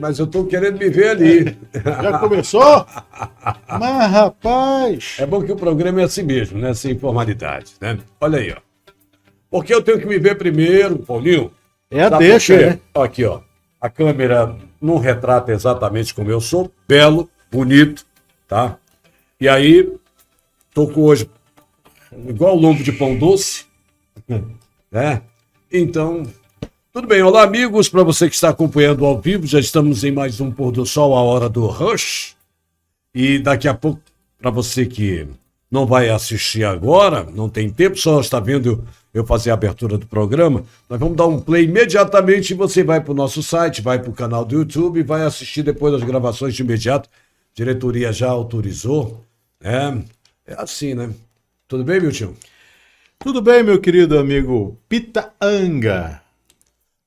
Mas eu tô querendo me ver ali. Já começou? Mas, rapaz... É bom que o programa é assim mesmo, né? Sem formalidade, né? Olha aí, ó. Porque eu tenho que me ver primeiro, Paulinho. É a Sabe deixa, por quê? né? Aqui, ó. A câmera não retrata exatamente como eu sou. Belo, bonito, tá? E aí, tô com hoje igual lombo de pão doce, né? Então, tudo bem. Olá, amigos. Para você que está acompanhando ao vivo, já estamos em mais um Pôr do Sol, a hora do Rush. E daqui a pouco, para você que não vai assistir agora, não tem tempo, só está vendo eu fazer a abertura do programa, nós vamos dar um play imediatamente e você vai para o nosso site, vai para o canal do YouTube e vai assistir depois as gravações de imediato. A diretoria já autorizou. É assim, né? Tudo bem, Milton? Tudo bem, meu querido amigo Pitaanga.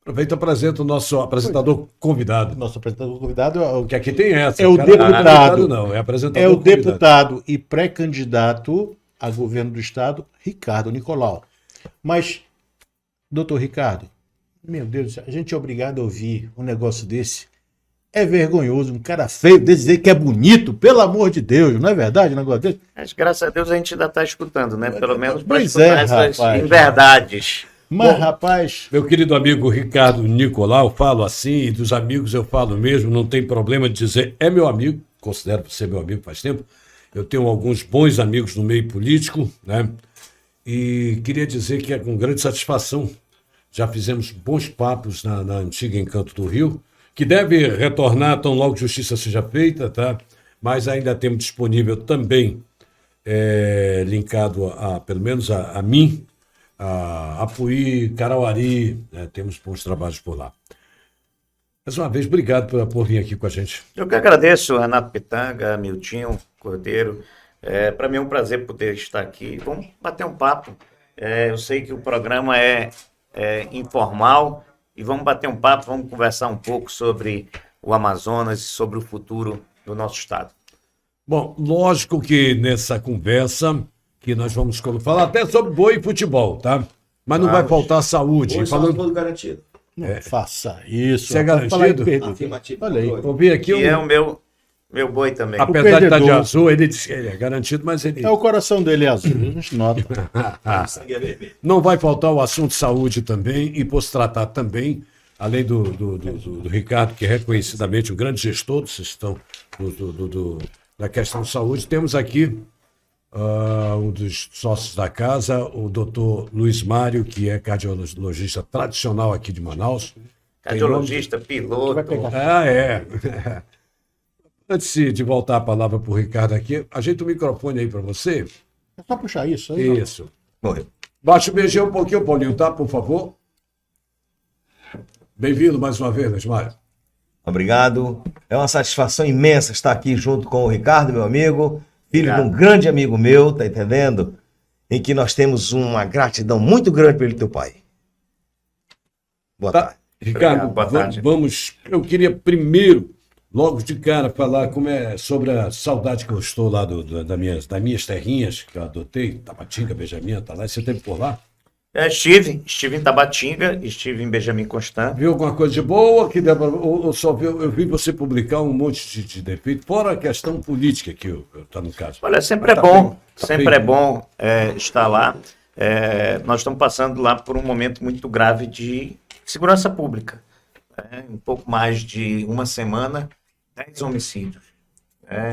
Aproveita e apresenta o nosso apresentador convidado. Nosso apresentador convidado é o, Porque aqui tem essa. é o cara, não é deputado. convidado, não, é apresentador é o convidado. deputado e pré-candidato a governo do estado, Ricardo Nicolau. Mas, doutor Ricardo, meu Deus do céu, a gente é obrigado a ouvir um negócio desse. É vergonhoso, um cara feio dizer que é bonito, pelo amor de Deus, não é verdade um negócio desse? Mas graças a Deus a gente ainda está escutando, né? Pelo menos para Pois escutar é, essas rapaz. inverdades. Mas, Bom, rapaz, Meu querido amigo Ricardo Nicolau, falo assim, e dos amigos eu falo mesmo, não tem problema de dizer, é meu amigo, considero você meu amigo faz tempo. Eu tenho alguns bons amigos no meio político, né? E queria dizer que é com grande satisfação. Já fizemos bons papos na antiga Encanto do Rio, que deve retornar tão logo justiça seja feita, tá? Mas ainda temos disponível também, linkado pelo menos a mim, a Apuí, Carauari, né? Temos bons trabalhos por lá. Mais uma vez, obrigado por vir aqui com a gente. Eu que agradeço, Renato Pitanga, Miltinho Cordeiro. Para mim é um prazer poder estar aqui. Vamos bater um papo. Eu sei que o programa é informal e vamos bater um papo, vamos conversar um pouco sobre o Amazonas e sobre o futuro do nosso estado. Bom, lógico que nessa conversa que nós vamos falar até sobre boi e futebol, tá? Mas não vai faltar saúde. Hoje Falando... tudo garantido. não faça isso. Isso é rapaz, falar em garantido? perder. Afirmativo. Olha aí. Eu vi aqui E é o meu boi também. apesar de estar de perdedor. azul, ele diz que ele é garantido, mas ele É o coração dele é azul, a gente nota. Sangue é vermelho. não vai faltar o assunto saúde também e posso tratar também, além do Ricardo, que é reconhecidamente um grande gestor do sistema da questão de saúde. Temos aqui um dos sócios da casa, o doutor Luiz Mário, que é cardiologista tradicional aqui de Manaus. Cardiologista, piloto. É. Antes de voltar a palavra para o Ricardo aqui, ajeita o microfone aí para você. É só puxar isso aí. Isso. Morreu. Baixa o beijinho um pouquinho, Paulinho, tá? Por favor. Bem-vindo mais uma vez, Luiz Mário. Obrigado. É uma satisfação imensa estar aqui junto com o Ricardo, meu amigo, filho Obrigado. de um grande amigo meu, tá entendendo? Em que nós temos uma gratidão muito grande pelo teu pai. Boa Tá. tarde. Ricardo, Obrigado, boa tarde. vamos. Eu queria primeiro, logo de cara, falar como é sobre a saudade que eu estou lá das minhas terrinhas, que eu adotei, Tabatinga, Benjamin, tá lá. Você teve por lá? Estive em Tabatinga, estive em Benjamin Constant. Viu alguma coisa de boa? Que deu pra, ou só viu, eu vi você publicar um monte de defeito, fora a questão política que está no caso. Olha, sempre é Mas tá bom, bem, tá sempre bem. é bom estar lá. Nós estamos passando lá por um momento muito grave de segurança pública. Um pouco mais de uma semana, 10 homicídios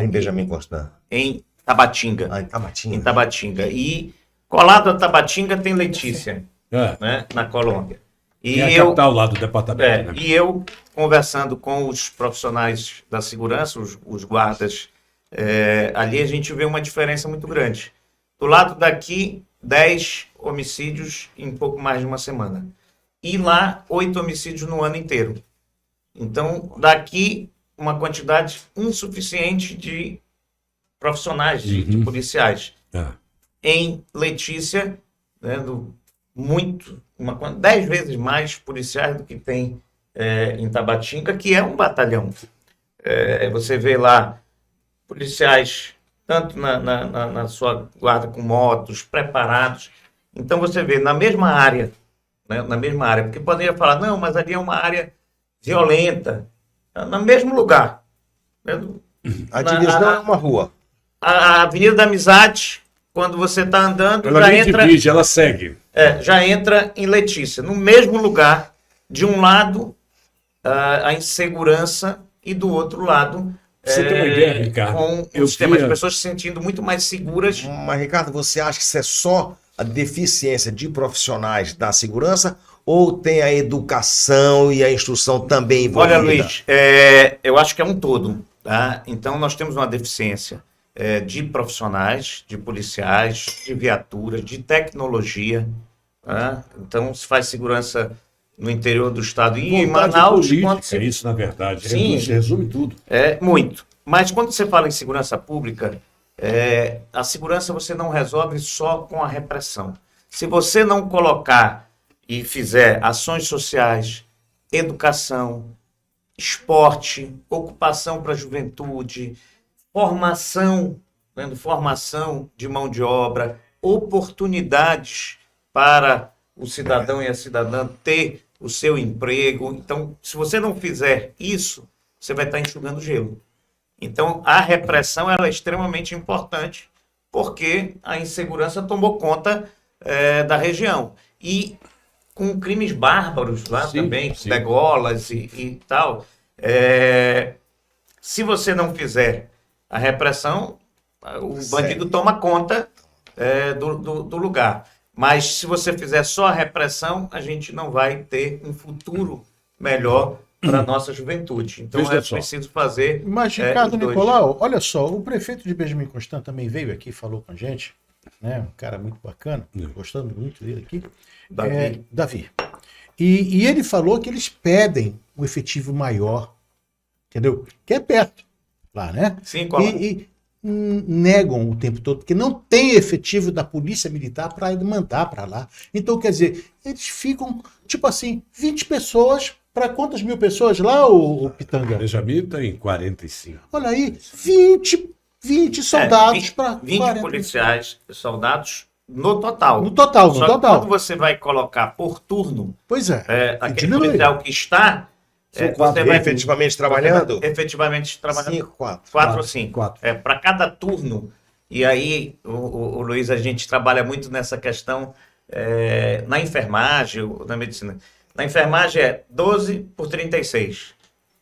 Em Benjamin Constant. em Tabatinga. Ah, em Tabatinga. Em Tabatinga. E colado a Tabatinga tem Letícia, É, né, na Colômbia. E é a capital lá do departamento. Né? e eu, conversando com os profissionais da segurança, os guardas, ali a gente vê uma diferença muito grande. Do lado daqui, 10 homicídios em pouco mais de uma semana. E lá, 8 homicídios no ano inteiro. Então, daqui, uma quantidade insuficiente de profissionais, de policiais. É. Em Letícia, né, 10 vezes mais policiais do que tem em Tabatinga, que é um batalhão. Você vê lá policiais, tanto na sua guarda com motos, preparados. Então você vê na mesma área, né, porque poderia falar, não, mas ali é uma área violenta. no mesmo lugar. A divisão é uma rua. A Avenida da Amizade, quando você está andando, Ela já nem entra, divide, ela segue. já entra em Letícia. No mesmo lugar, de um lado, a insegurança e do outro lado, Pra você ter uma ideia, Ricardo, com eu o sistema, as via- pessoas se sentindo muito mais seguras. Mas, Ricardo, você acha que isso é só a deficiência de profissionais da segurança ou tem a educação e a instrução também envolvida? Olha, Luiz, eu acho que é um todo, tá? Então, nós temos uma deficiência de profissionais, de policiais, de viaturas, de tecnologia, tá? Então, se faz segurança no interior do estado e em Vontade Manaus, política, quando se... é isso, na verdade. Sim. Resume tudo. Muito. Mas quando você fala em segurança pública, a segurança você não resolve só com a repressão. Se você não colocar e fizer ações sociais, educação, esporte, ocupação para a juventude, formação, formação de mão de obra, oportunidades para o cidadão e a cidadã ter o seu emprego. Então, se você não fizer isso, você vai estar enxugando gelo. Então, a repressão ela é extremamente importante porque a insegurança tomou conta da região. E com crimes bárbaros lá Sim, também, sim. degolas e tal. Se você não fizer a repressão, o bandido toma conta do lugar. Mas se você fizer só a repressão, a gente não vai ter um futuro melhor para a nossa juventude. Então Veja é só. preciso fazer. Mas, Ricardo os dois. Nicolau, olha só, o prefeito de Benjamin Constant também veio aqui e falou com a gente, né? Um cara muito bacana, gostando muito dele aqui. Davi. Davi. E ele falou que eles pedem um efetivo maior, entendeu? Que é perto, lá, né? Sim, claro. E negam o tempo todo, porque não tem efetivo da polícia militar para mandar para lá. Então, quer dizer, eles ficam, tipo assim, 20 pessoas para quantas mil pessoas lá, o Pitanga? Benjamin tem 45. Olha aí, 20 soldados para 20 policiais, soldados no total. No total, no Só total. que quando você vai colocar por turno, Pois é. aquele diminui. policial que está, São você quatro vai Efetivamente trabalhando? efetivamente trabalhando. 5, 4. 4 ou 5. Quatro. Para cada turno. E aí, o Luiz, a gente trabalha muito nessa questão na enfermagem, na medicina. Na enfermagem é 12 por 36.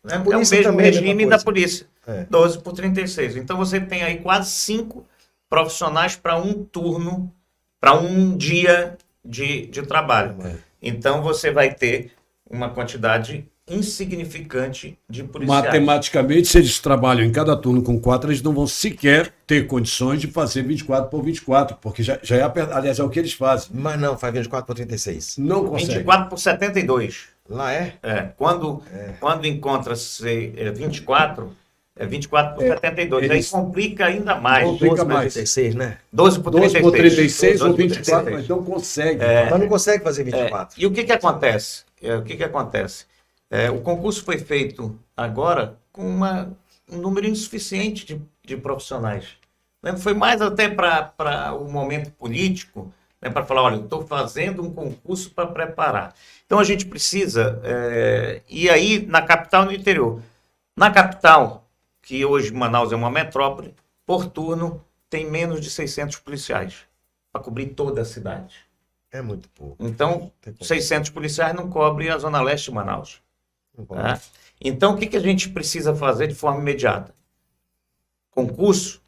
É o polícia mesmo também é a mesma regime coisa. da polícia. 12 por 36. Então você tem aí quase 5 profissionais para um turno, para um dia de trabalho. Então você vai ter uma quantidade insignificante de policiais. Matematicamente, se eles trabalham em cada turno com 4, eles não vão sequer ter condições de fazer 24 por 24, porque já é, aliás, é o que eles fazem. Mas não, faz 24 por 36. Não conseguem. 24 por 72. Lá é? Quando encontra-se 24, é 24 por 72. Aí eles- complica ainda mais. Complica 12 por mais. 36, né? 12 por 12 por 36 ou 12 por 24, 36. mas não conseguem. Mas não consegue fazer 24. E o que acontece? O concurso foi feito agora com um número insuficiente de profissionais. Né? Foi mais até para o momento político, né? Para falar, olha, eu estou fazendo um concurso para preparar. Então a gente precisa ir aí na capital e no interior. Na capital, que hoje Manaus é uma metrópole, por turno tem menos de 600 policiais para cobrir toda a cidade. É muito pouco. Então, 600 policiais não cobrem a zona leste de Manaus. Não pode. Tá? Então, o que a gente precisa fazer de forma imediata? Concurso,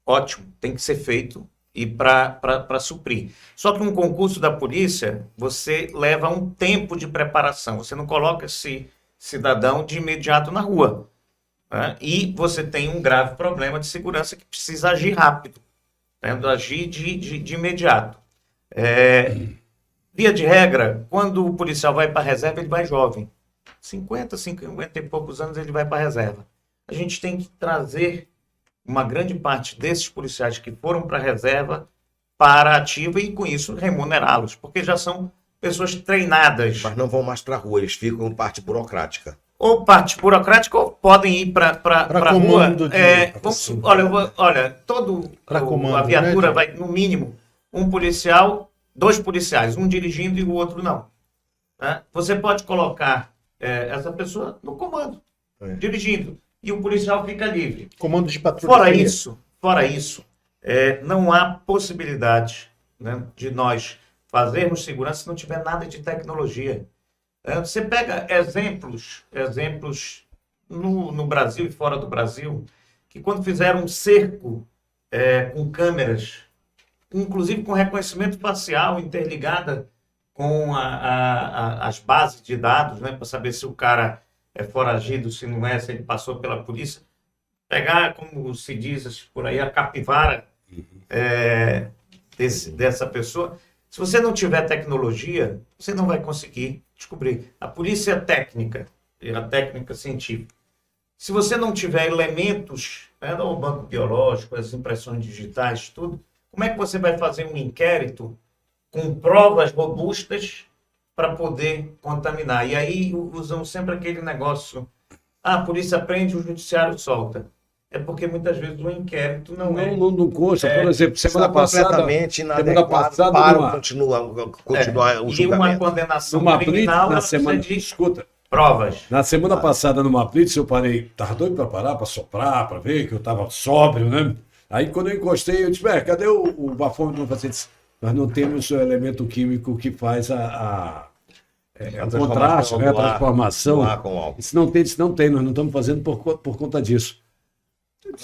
ótimo, tem que ser feito e para suprir. Só que um concurso da polícia, você leva um tempo de preparação. Você não coloca esse cidadão de imediato na rua. Né? E você tem um grave problema de segurança que precisa agir rápido. Né? Agir de imediato. Via de regra, quando o policial vai para a reserva, ele vai jovem. 50 e poucos anos ele vai para a reserva. A gente tem que trazer uma grande parte desses policiais que foram para a reserva para a ativa e, com isso, remunerá-los, porque já são pessoas treinadas. Mas não vão mais para a rua, eles ficam parte burocrática. Ou parte burocrática, ou podem ir para a rua. comando de- Olha, Pra comando, a viatura né, vai, no mínimo, um policial, 2 policiais, um dirigindo e o outro não. Né? Você pode colocar essa pessoa no comando. dirigindo. E o policial fica livre. Comando de patrulha. Fora isso, não há possibilidade, né, de nós fazermos segurança se não tiver nada de tecnologia. Você pega exemplos no Brasil e fora do Brasil, que quando fizeram um cerco com câmeras, inclusive com reconhecimento facial interligada com as bases de dados, né, para saber se o cara é foragido, se não é, se ele passou pela polícia, pegar, como se diz por aí, a capivara dessa pessoa. Se você não tiver tecnologia, você não vai conseguir descobrir. A polícia é técnica, a técnica científica. Se você não tiver elementos, o banco biológico, as impressões digitais, tudo, como é que você vai fazer um inquérito com provas robustas para poder contaminar? E aí usam sempre aquele negócio, a polícia prende, o judiciário solta. É porque muitas vezes o inquérito não consta. Por exemplo, semana passada... completamente inadequado para continuar o e julgamento. uma condenação Numa criminal, blitz, ela precisa de escuta, provas. na semana passada, numa blitz, eu parei, estava doido para parar, para soprar, para ver que eu estava sóbrio, né? Aí, quando eu encostei, eu disse, cadê o bafômetro? Nós não temos o elemento químico que faz o contraste, a transformação. Isso não tem, nós não estamos fazendo por conta disso.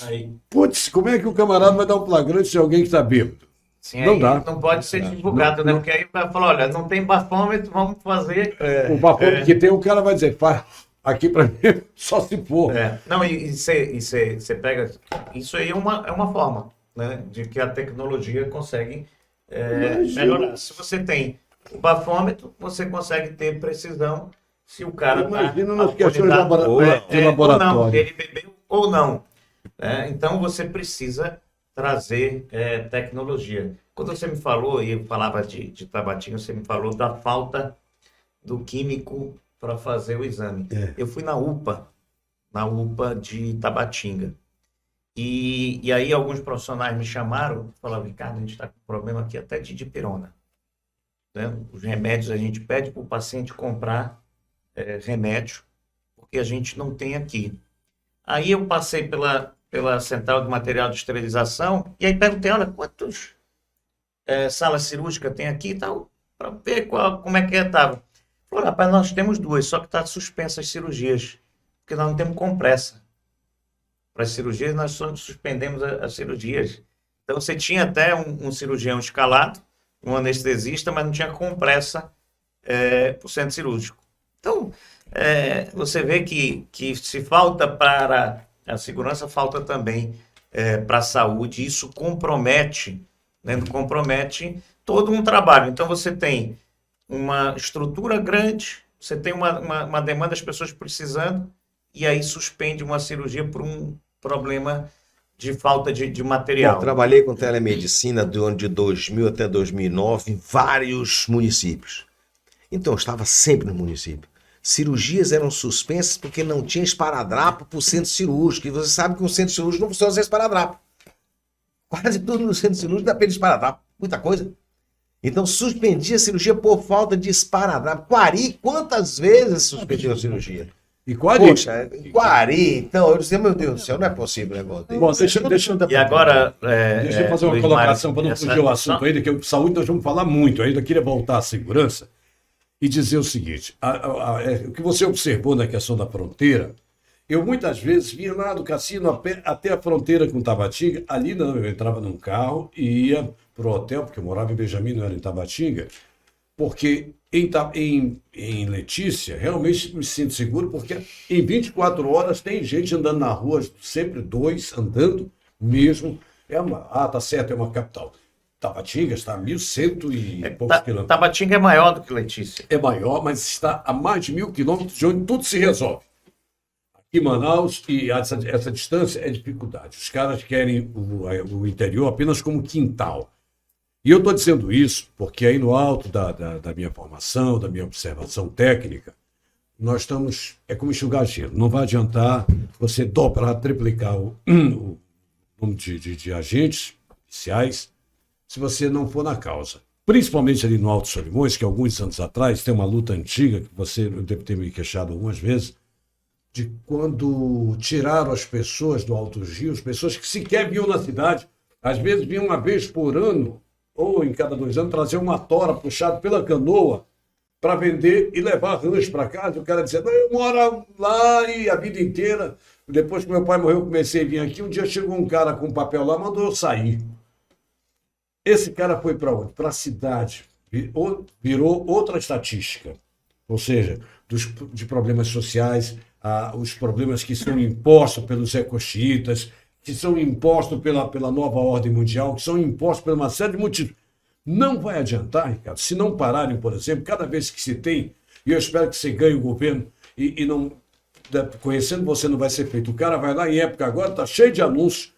Aí, Putz, como é que o camarada vai dar um flagrante de alguém que está bêbado? sim, Não aí dá. não pode ser divulgado, né? Porque aí vai falar, olha, não tem bafômetro, vamos fazer... O bafômetro que tem, o cara vai dizer, faz aqui para mim, só se for. Não, e você pega... Isso aí é uma forma, né, de que a tecnologia consegue melhorar. Se você tem o bafômetro, você consegue ter precisão se o cara Imagina nas questões de ou laboratório. não, ele bebeu ou não. Então você precisa trazer tecnologia. Quando você me falou, e eu falava de Tabatinga, você me falou da falta do químico para fazer o exame. Eu fui na UPA de Tabatinga. E aí alguns profissionais me chamaram, falaram, Ricardo, a gente está com problema aqui até de dipirona. Né? Os remédios a gente pede para o paciente comprar remédio, porque a gente não tem aqui. Aí eu passei pela central de material de esterilização e aí perguntei, olha, quantas salas cirúrgicas tem aqui e tal, para ver como é que estava. Falou, rapaz, nós temos 2, só que está suspensas as cirurgias, porque nós não temos compressa. Para as cirurgias, nós só suspendemos as cirurgias. Então, você tinha até um cirurgião escalado, um anestesista, mas não tinha compressa para o centro cirúrgico. Então, você vê que se falta para a segurança, falta também para a saúde. Isso compromete, né, compromete todo um trabalho. Então, você tem uma estrutura grande, você tem uma demanda das pessoas precisando, e aí suspende uma cirurgia por um problema de falta de material. Bom, trabalhei com telemedicina do ano de 2000 até 2009 em vários municípios. Então, eu estava sempre no município. Cirurgias eram suspensas porque não tinha esparadrapo para o centro cirúrgico. E você sabe que um centro cirúrgico não funciona sem esparadrapo. Quase tudo no centro cirúrgico depende de esparadrapo. Muita coisa. Então, suspendia a cirurgia por falta de esparadrapo. Quantas vezes suspendiu a cirurgia? E Quari? Poxa, Quari. Então, eu disse, meu Deus do céu, não é possível o negócio desse. Bom, deixa E agora... deixa eu fazer uma Luiz colocação Mário, para não fugir o assunto ainda, que saúde nós vamos falar muito. Eu ainda queria voltar à segurança e dizer o seguinte, o que você observou na questão da fronteira, eu muitas vezes vinha lá do cassino até a fronteira com Tabatinga, ali não, eu entrava num carro e ia para o hotel, porque eu morava em Benjamin, não era em Tabatinga, porque em Letícia, realmente me sinto seguro, porque em 24 horas tem gente andando na rua, sempre 2 andando mesmo. Tá certo, é uma capital. Tabatinga está a 1.100 e poucos quilômetros. Tabatinga é maior do que Letícia. É maior, mas está a mais de 1.000 quilômetros de onde tudo se resolve. Aqui em Manaus, e essa distância é dificuldade. Os caras querem o interior apenas como quintal. E eu estou dizendo isso porque aí no alto da minha formação, da minha observação técnica, nós estamos, é como enxugar gelo. Não vai adiantar você dobrar, triplicar o número de agentes policiais se você não for na causa. Principalmente ali no Alto Solimões, que alguns anos atrás tem uma luta antiga, que você deve ter me queixado algumas vezes, de quando tiraram as pessoas do Altos Rios, pessoas que sequer vinham na cidade, às vezes vinham uma vez por ano, ou em cada 2 anos, trazer uma tora puxada pela canoa para vender e levar rancho para casa. O cara dizia, não, eu moro lá e a vida inteira. Depois que meu pai morreu, eu comecei a vir aqui. Um dia chegou um cara com um papel lá, mandou eu sair. Esse cara foi para onde? Para a cidade. Virou outra estatística. Ou seja, de problemas sociais, os problemas que são impostos pelos ecochiitas, que são impostos pela nova ordem mundial, que são impostos por uma série de motivos. Não vai adiantar, Ricardo, se não pararem, por exemplo, cada vez que se tem, e eu espero que você ganhe o governo, e não, conhecendo você não vai ser feito. O cara vai lá, em época agora, está cheio de anúncios,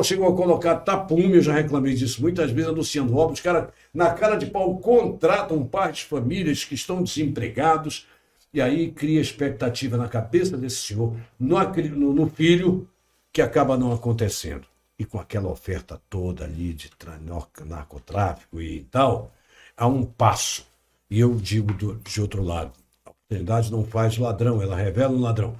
chegou a colocar tapume, eu já reclamei disso muitas vezes, anunciando obras, os caras, na cara de pau, contratam par de famílias que estão desempregados, e aí cria expectativa na cabeça desse senhor, no filho, que acaba não acontecendo. E com aquela oferta toda ali de narcotráfico e tal, há um passo. E eu digo de outro lado, a oportunidade não faz ladrão, ela revela um ladrão.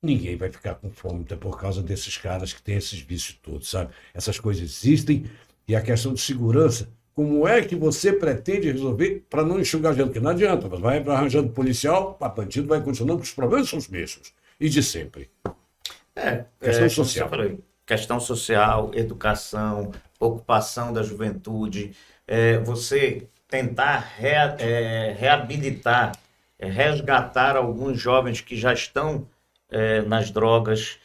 Ninguém vai ficar com fome por causa desses caras que têm esses vícios todos, sabe? Essas coisas existem e a questão de segurança, como é que você pretende resolver para não enxugar gente? Porque não adianta, você vai arranjando policial, a bandido vai continuando, porque os problemas são os mesmos. E de sempre. Questão social. Questão social, educação, ocupação da juventude, você tentar reabilitar, resgatar alguns jovens que já estão nas drogas,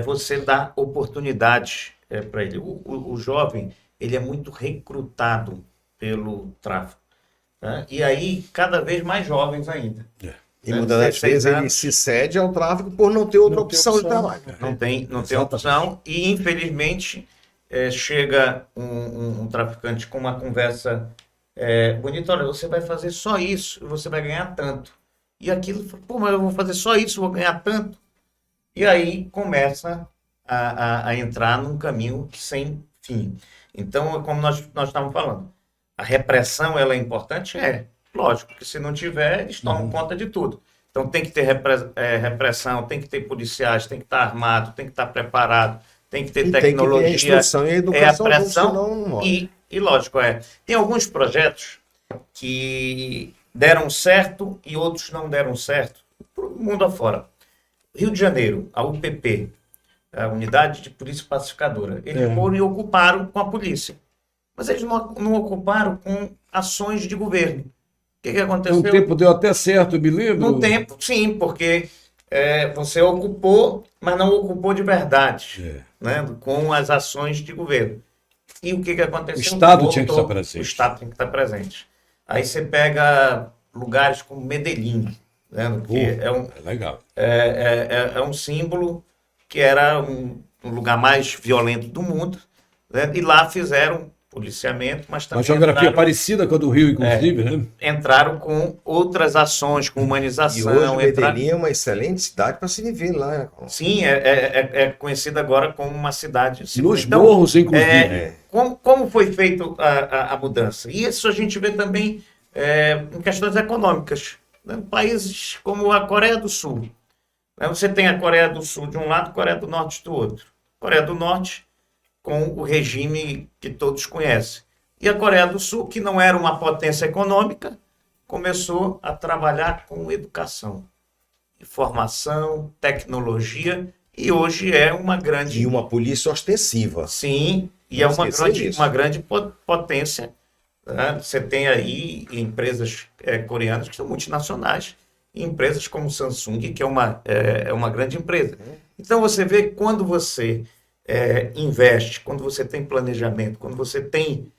você dar oportunidades para ele. O jovem, ele é muito recrutado pelo tráfico, né? E aí, cada vez mais jovens ainda. E muitas das vezes ele se cede ao tráfico por não ter outra opção de trabalho. Não tem opção. E, infelizmente, chega um traficante com uma conversa bonita. Olha, você vai fazer só isso e você vai ganhar tanto. E aquilo, pô, mas eu vou fazer só isso, vou ganhar tanto. E aí começa a entrar num caminho sem fim. Então, como nós estávamos falando, a repressão ela é importante? Lógico, porque se não tiver, eles tomam conta de tudo. Então tem que ter repressão, tem que ter policiais, tem que estar armado, tem que estar preparado, tem que ter tecnologia. Tem que ter a instrução e a educação, a pressão, senão não morre. E lógico, tem alguns projetos que deram certo e outros não deram certo, pro mundo afora. Rio de Janeiro, a UPP, a Unidade de Polícia Pacificadora, eles foram e ocuparam com a polícia. Mas eles não ocuparam com ações de governo. O que aconteceu? Um tempo deu até certo, eu me lembro. No tempo, sim, porque você ocupou, mas não ocupou de verdade, né, com as ações de governo. E o que aconteceu? O Estado tinha que estar presente. O Estado tem que estar presente. Aí você pega lugares como Medellín, né, que legal. É um símbolo que era um lugar mais violento do mundo, né, e lá fizeram policiamento, mas também uma geografia parecida com a do Rio, inclusive, né? Entraram com outras ações, com humanização. E hoje Medellín é uma excelente cidade para se viver lá, né? Sim, é conhecida agora como uma cidade... Nos morros, inclusive. Como foi feita a mudança? E isso a gente vê também em questões econômicas. Né? Países como a Coreia do Sul. Né? Você tem a Coreia do Sul de um lado, a Coreia do Norte do outro. Coreia do Norte com o regime que todos conhecem. E a Coreia do Sul, que não era uma potência econômica, começou a trabalhar com educação, informação, tecnologia, e hoje é uma grande... E uma polícia ostensiva. Sim, e não é uma grande potência. Né? Você tem aí empresas coreanas que são multinacionais, e empresas como Samsung, que é uma grande empresa. Então você vê que quando você... investe, quando você tem planejamento, quando você tem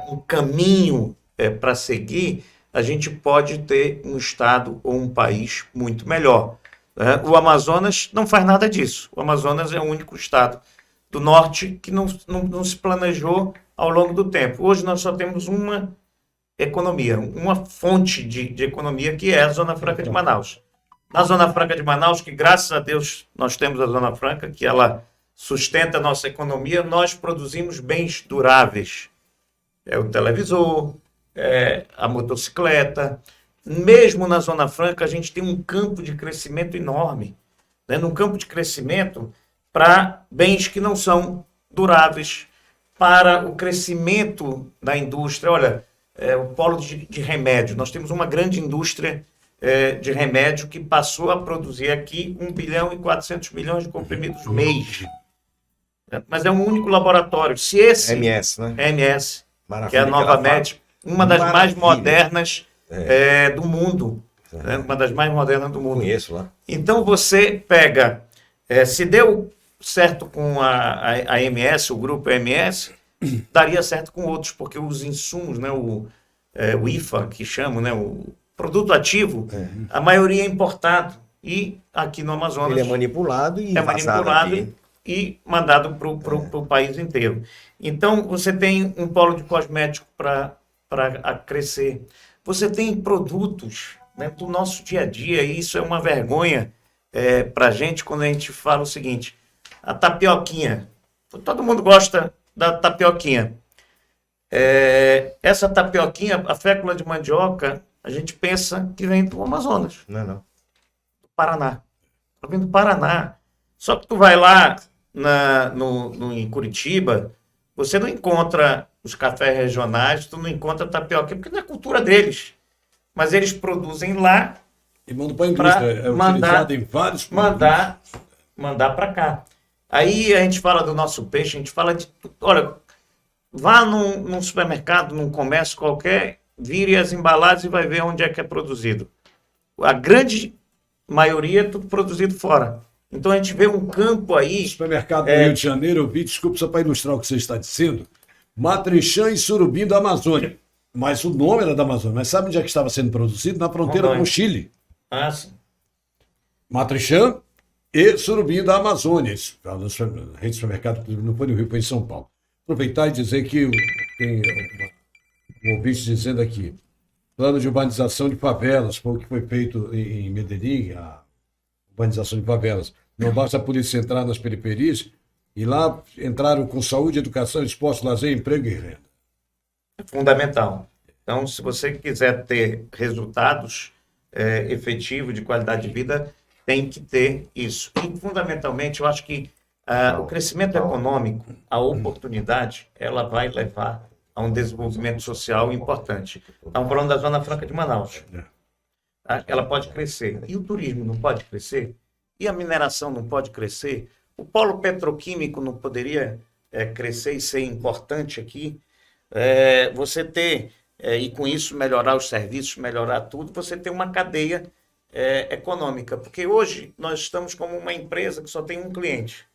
um caminho para seguir, a gente pode ter um estado ou um país muito melhor. Né? O Amazonas não faz nada disso. O Amazonas é o único estado do norte que não se planejou ao longo do tempo. Hoje nós só temos uma economia, uma fonte de economia, que é a Zona Franca de Manaus. Na Zona Franca de Manaus, que graças a Deus nós temos a Zona Franca, que ela sustenta a nossa economia, nós produzimos bens duráveis. O televisor, a motocicleta, mesmo na Zona Franca, a gente tem um campo de crescimento enorme, né? Um campo de crescimento para bens que não são duráveis, para o crescimento da indústria. Olha, o polo de remédio. Nós temos uma grande indústria de remédio que passou a produzir aqui 1 bilhão e 400 milhões de comprimidos mês. Mas é um único laboratório. Se esse... MS, né? MS, Maravilha, que é a Nova aquela Med, uma das mais Maravilha. modernas do mundo. Né? Uma das mais modernas do mundo. Conheço lá. Então você pega, se deu certo com a MS, o grupo MS, daria certo com outros, porque os insumos, né, o IFA, que chamam, né, o produto ativo, a maioria é importado. E aqui no Amazonas Ele é manipulado e é vazado manipulado aqui. e mandado para o país inteiro. Então, você tem um polo de cosmético para crescer. Você tem produtos, né, do nosso dia a dia, e isso é uma vergonha para a gente quando a gente fala o seguinte: a tapioquinha. Todo mundo gosta da tapioquinha. Essa tapioquinha, a fécula de mandioca, a gente pensa que vem do Amazonas. Não. Do Paraná. Tá vindo do Paraná. Só que tu vai lá em Curitiba, você não encontra os cafés regionais, tu não encontra tapioca, porque não é cultura deles. Mas eles produzem lá E manda para a indústria. É utilizado em vários produtos. mandar para cá. Aí a gente fala do nosso peixe, a gente fala de tudo. Olha, vá num supermercado, num comércio qualquer, vire as embalagens e vai ver onde é que é produzido. A grande maioria é tudo produzido fora. Então a gente vê um campo aí. Supermercado do Rio de Janeiro, eu vi, desculpa só para ilustrar o que você está dizendo, Matrinchã e Surubim da Amazônia. Mas o nome era da Amazônia. Mas sabe onde é que estava sendo produzido? Na fronteira Rondônia. com o Chile. Ah, sim. Matrinchã e Surubim da Amazônia. Isso, a rede de supermercado não foi no Rio, foi em São Paulo. Aproveitar e dizer que tem um ouvinte dizendo aqui, plano de urbanização de favelas, foi o que foi feito em Medellín, a urbanização de favelas. Não basta a polícia entrar nas periferias, e lá entraram com saúde, educação, esporte, lazer, emprego e renda. É fundamental. Então, se você quiser ter resultados efetivos de qualidade de vida, tem que ter isso. E, fundamentalmente, eu acho que o crescimento econômico, a oportunidade, ela vai levar a um desenvolvimento social importante. Estamos falando da Zona Franca de Manaus. Tá? Ela pode crescer. E o turismo não pode crescer? E a mineração não pode crescer? O polo petroquímico não poderia crescer e ser importante aqui? Você ter, e com isso melhorar os serviços, melhorar tudo, você ter uma cadeia econômica. Porque hoje nós estamos como uma empresa que só tem um cliente.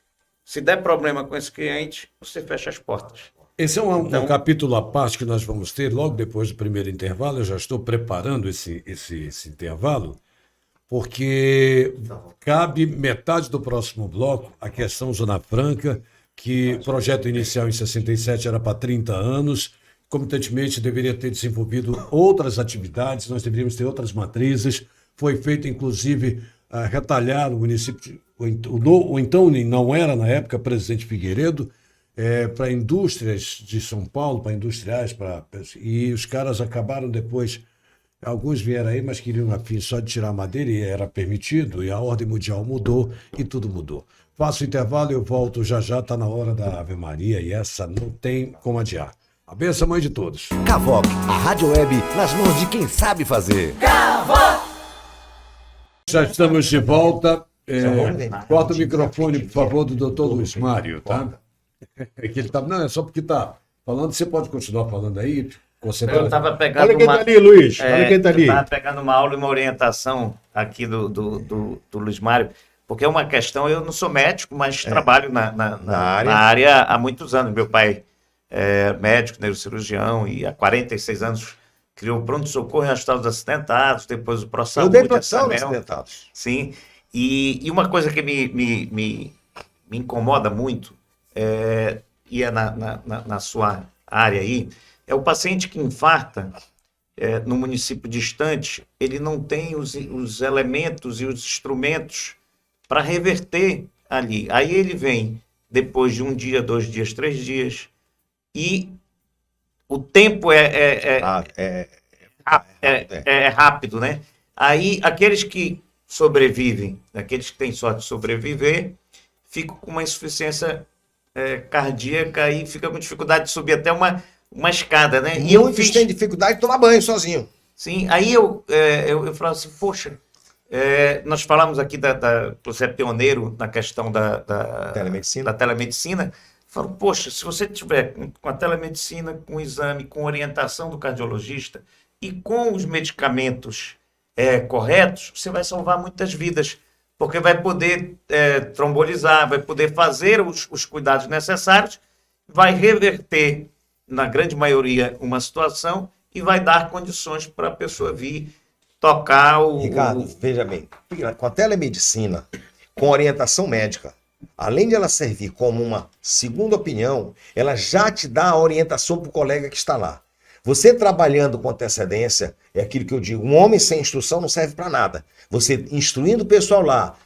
Se der problema com esse cliente, você fecha as portas. Esse é um capítulo à parte que nós vamos ter logo depois do primeiro intervalo. Eu já estou preparando esse intervalo, porque cabe metade do próximo bloco a questão Zona Franca, que o projeto inicial em 67 era para 30 anos, comitantemente deveria ter desenvolvido outras atividades, nós deveríamos ter outras matrizes. Foi feito, inclusive, retalhar o município, o então não era, na época, presidente Figueiredo, para indústrias de São Paulo, para industriais, e os caras acabaram depois, alguns vieram aí, mas queriam a fim só de tirar madeira, e era permitido, e a ordem mundial mudou, e tudo mudou. Faço o intervalo, eu volto já, está na hora da Ave Maria, e essa não tem como adiar. A benção, mãe de todos. Cavoc, a rádio web nas mãos de quem sabe fazer. Já estamos de volta. Corta o microfone, por favor, do doutor Luiz Mário, tá? É que ele tá, não, é só porque está falando, você pode continuar falando aí, Eu estava pegando Olha quem tá ali, Luiz. Olha quem tá ali. Eu estava pegando uma aula e uma orientação aqui do Luiz Mário, porque é uma questão, eu não sou médico, mas trabalho na área há muitos anos. Meu pai é médico, neurocirurgião, e há 46 anos criou o pronto-socorro em hospitais acidentados, depois o Eu ProSaúde, dei a produção Sanel. acidentados. Sim, e uma coisa que me incomoda muito, e é na sua área aí, é o paciente que infarta no município distante, ele não tem os elementos e os instrumentos para reverter ali. Aí ele vem depois de 1 dia, 2 dias, 3 dias, e o tempo é é rápido, né? Aí, aqueles que sobrevivem, aqueles que têm sorte de sobreviver, ficam com uma insuficiência cardíaca e ficam com dificuldade de subir até uma escada, né? E eu Muitos fiz... têm dificuldade de tomar banho sozinho. Sim, aí eu falo assim, poxa, nós falamos aqui você é pioneiro na questão da Telemedicina. telemedicina. Falo, poxa, se você tiver com a telemedicina, com o exame, com orientação do cardiologista e com os medicamentos corretos, você vai salvar muitas vidas, porque vai poder trombolizar, vai poder fazer os cuidados necessários, vai reverter, na grande maioria, uma situação e vai dar condições para a pessoa vir tocar Ricardo, veja bem, com a telemedicina, com orientação médica, além de ela servir como uma segunda opinião, ela já te dá a orientação para o colega que está lá. Você trabalhando com antecedência, é aquilo que eu digo, um homem sem instrução não serve para nada. Você instruindo o pessoal lá,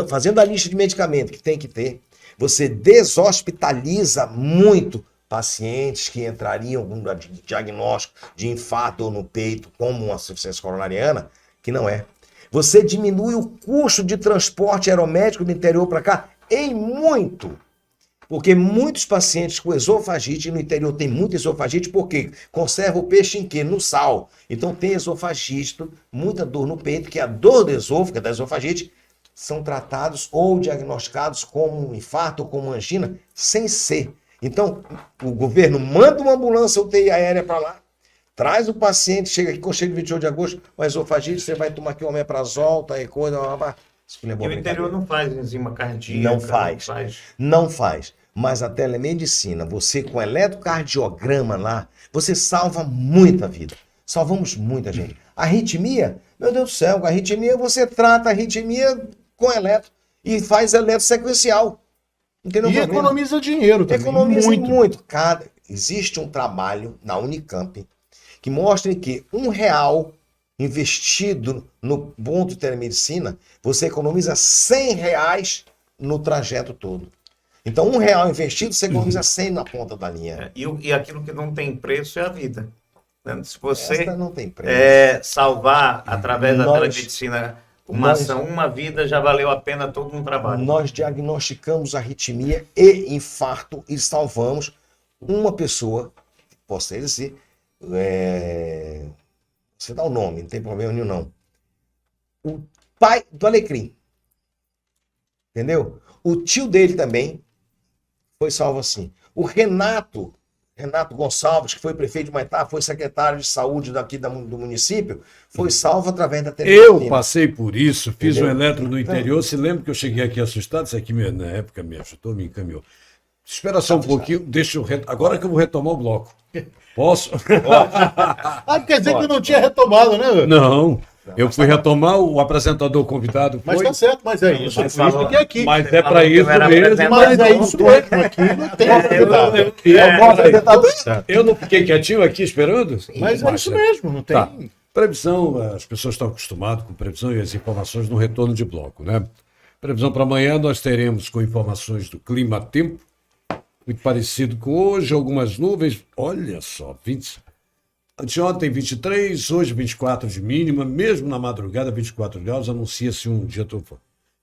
fazendo a lista de medicamentos que tem que ter, você deshospitaliza muito pacientes que entrariam com diagnóstico de infarto no peito, como uma insuficiência coronariana, que não é. Você diminui o custo de transporte aeromédico do interior para cá em muito. Porque muitos pacientes com esofagite, no interior tem muita esofagite, porque conserva o peixe em quê? No sal. Então tem esofagite, muita dor no peito, que é a dor do esôfago, da esofagite, são tratados ou diagnosticados como um infarto ou como angina, sem ser. Então, o governo manda uma ambulância UTI aérea para lá, traz o paciente, chega aqui com cheio de 28 de agosto, com esofagite, você vai tomar aqui o omeprazol, tá aí coisa, E o interior não faz enzima cardíaca. Não faz. Mas a telemedicina, você com eletrocardiograma lá, você salva muita vida. Salvamos muita gente. Arritmia, meu Deus do céu, com arritmia você trata a arritmia com eletro e faz eletro sequencial. E economiza dinheiro também. Economiza muito. Existe um trabalho na Unicamp que mostra que R$1 investido no ponto de telemedicina, você economiza R$100 no trajeto todo. Então, R$1 investido, você economiza 100 na ponta da linha. E aquilo que não tem preço é a vida. Se você não tem preço. salvar através da telemedicina uma vida, já valeu a pena todo um trabalho. Nós diagnosticamos arritmia e infarto e salvamos uma pessoa, posso dizer, você dá o nome, não tem problema nenhum não. O pai do Alecrim, entendeu? O tio dele também foi salvo assim. O Renato Gonçalves, que foi prefeito de Humaitá, foi secretário de saúde daqui do município, foi salvo através da telemedicina. Eu passei por isso, fiz um eletro no interior. Se lembra que eu cheguei aqui assustado? Isso aqui na época me ajudou, me encaminhou. Espera só um pouquinho, deixa eu agora que eu vou retomar o bloco. Posso? Quer dizer que não tinha retomado, né? Não. Eu fui retomar, o apresentador convidado foi... Mas tá certo, mas é isso. Mas Por isso que é aqui. Mas é para isso mesmo. Mas é isso mesmo. Aqui não tem convidado. Eu não fiquei quietinho aqui esperando? Mas é isso mesmo, não tem. Tá. Previsão, as pessoas estão acostumadas com previsão e as informações no retorno de bloco, né? Previsão para amanhã nós teremos com informações do clima-tempo, muito parecido com hoje, algumas nuvens, olha só, 20... Anteontem 23, hoje 24 de mínima, mesmo na madrugada 24 graus, anuncia-se um dia trovão.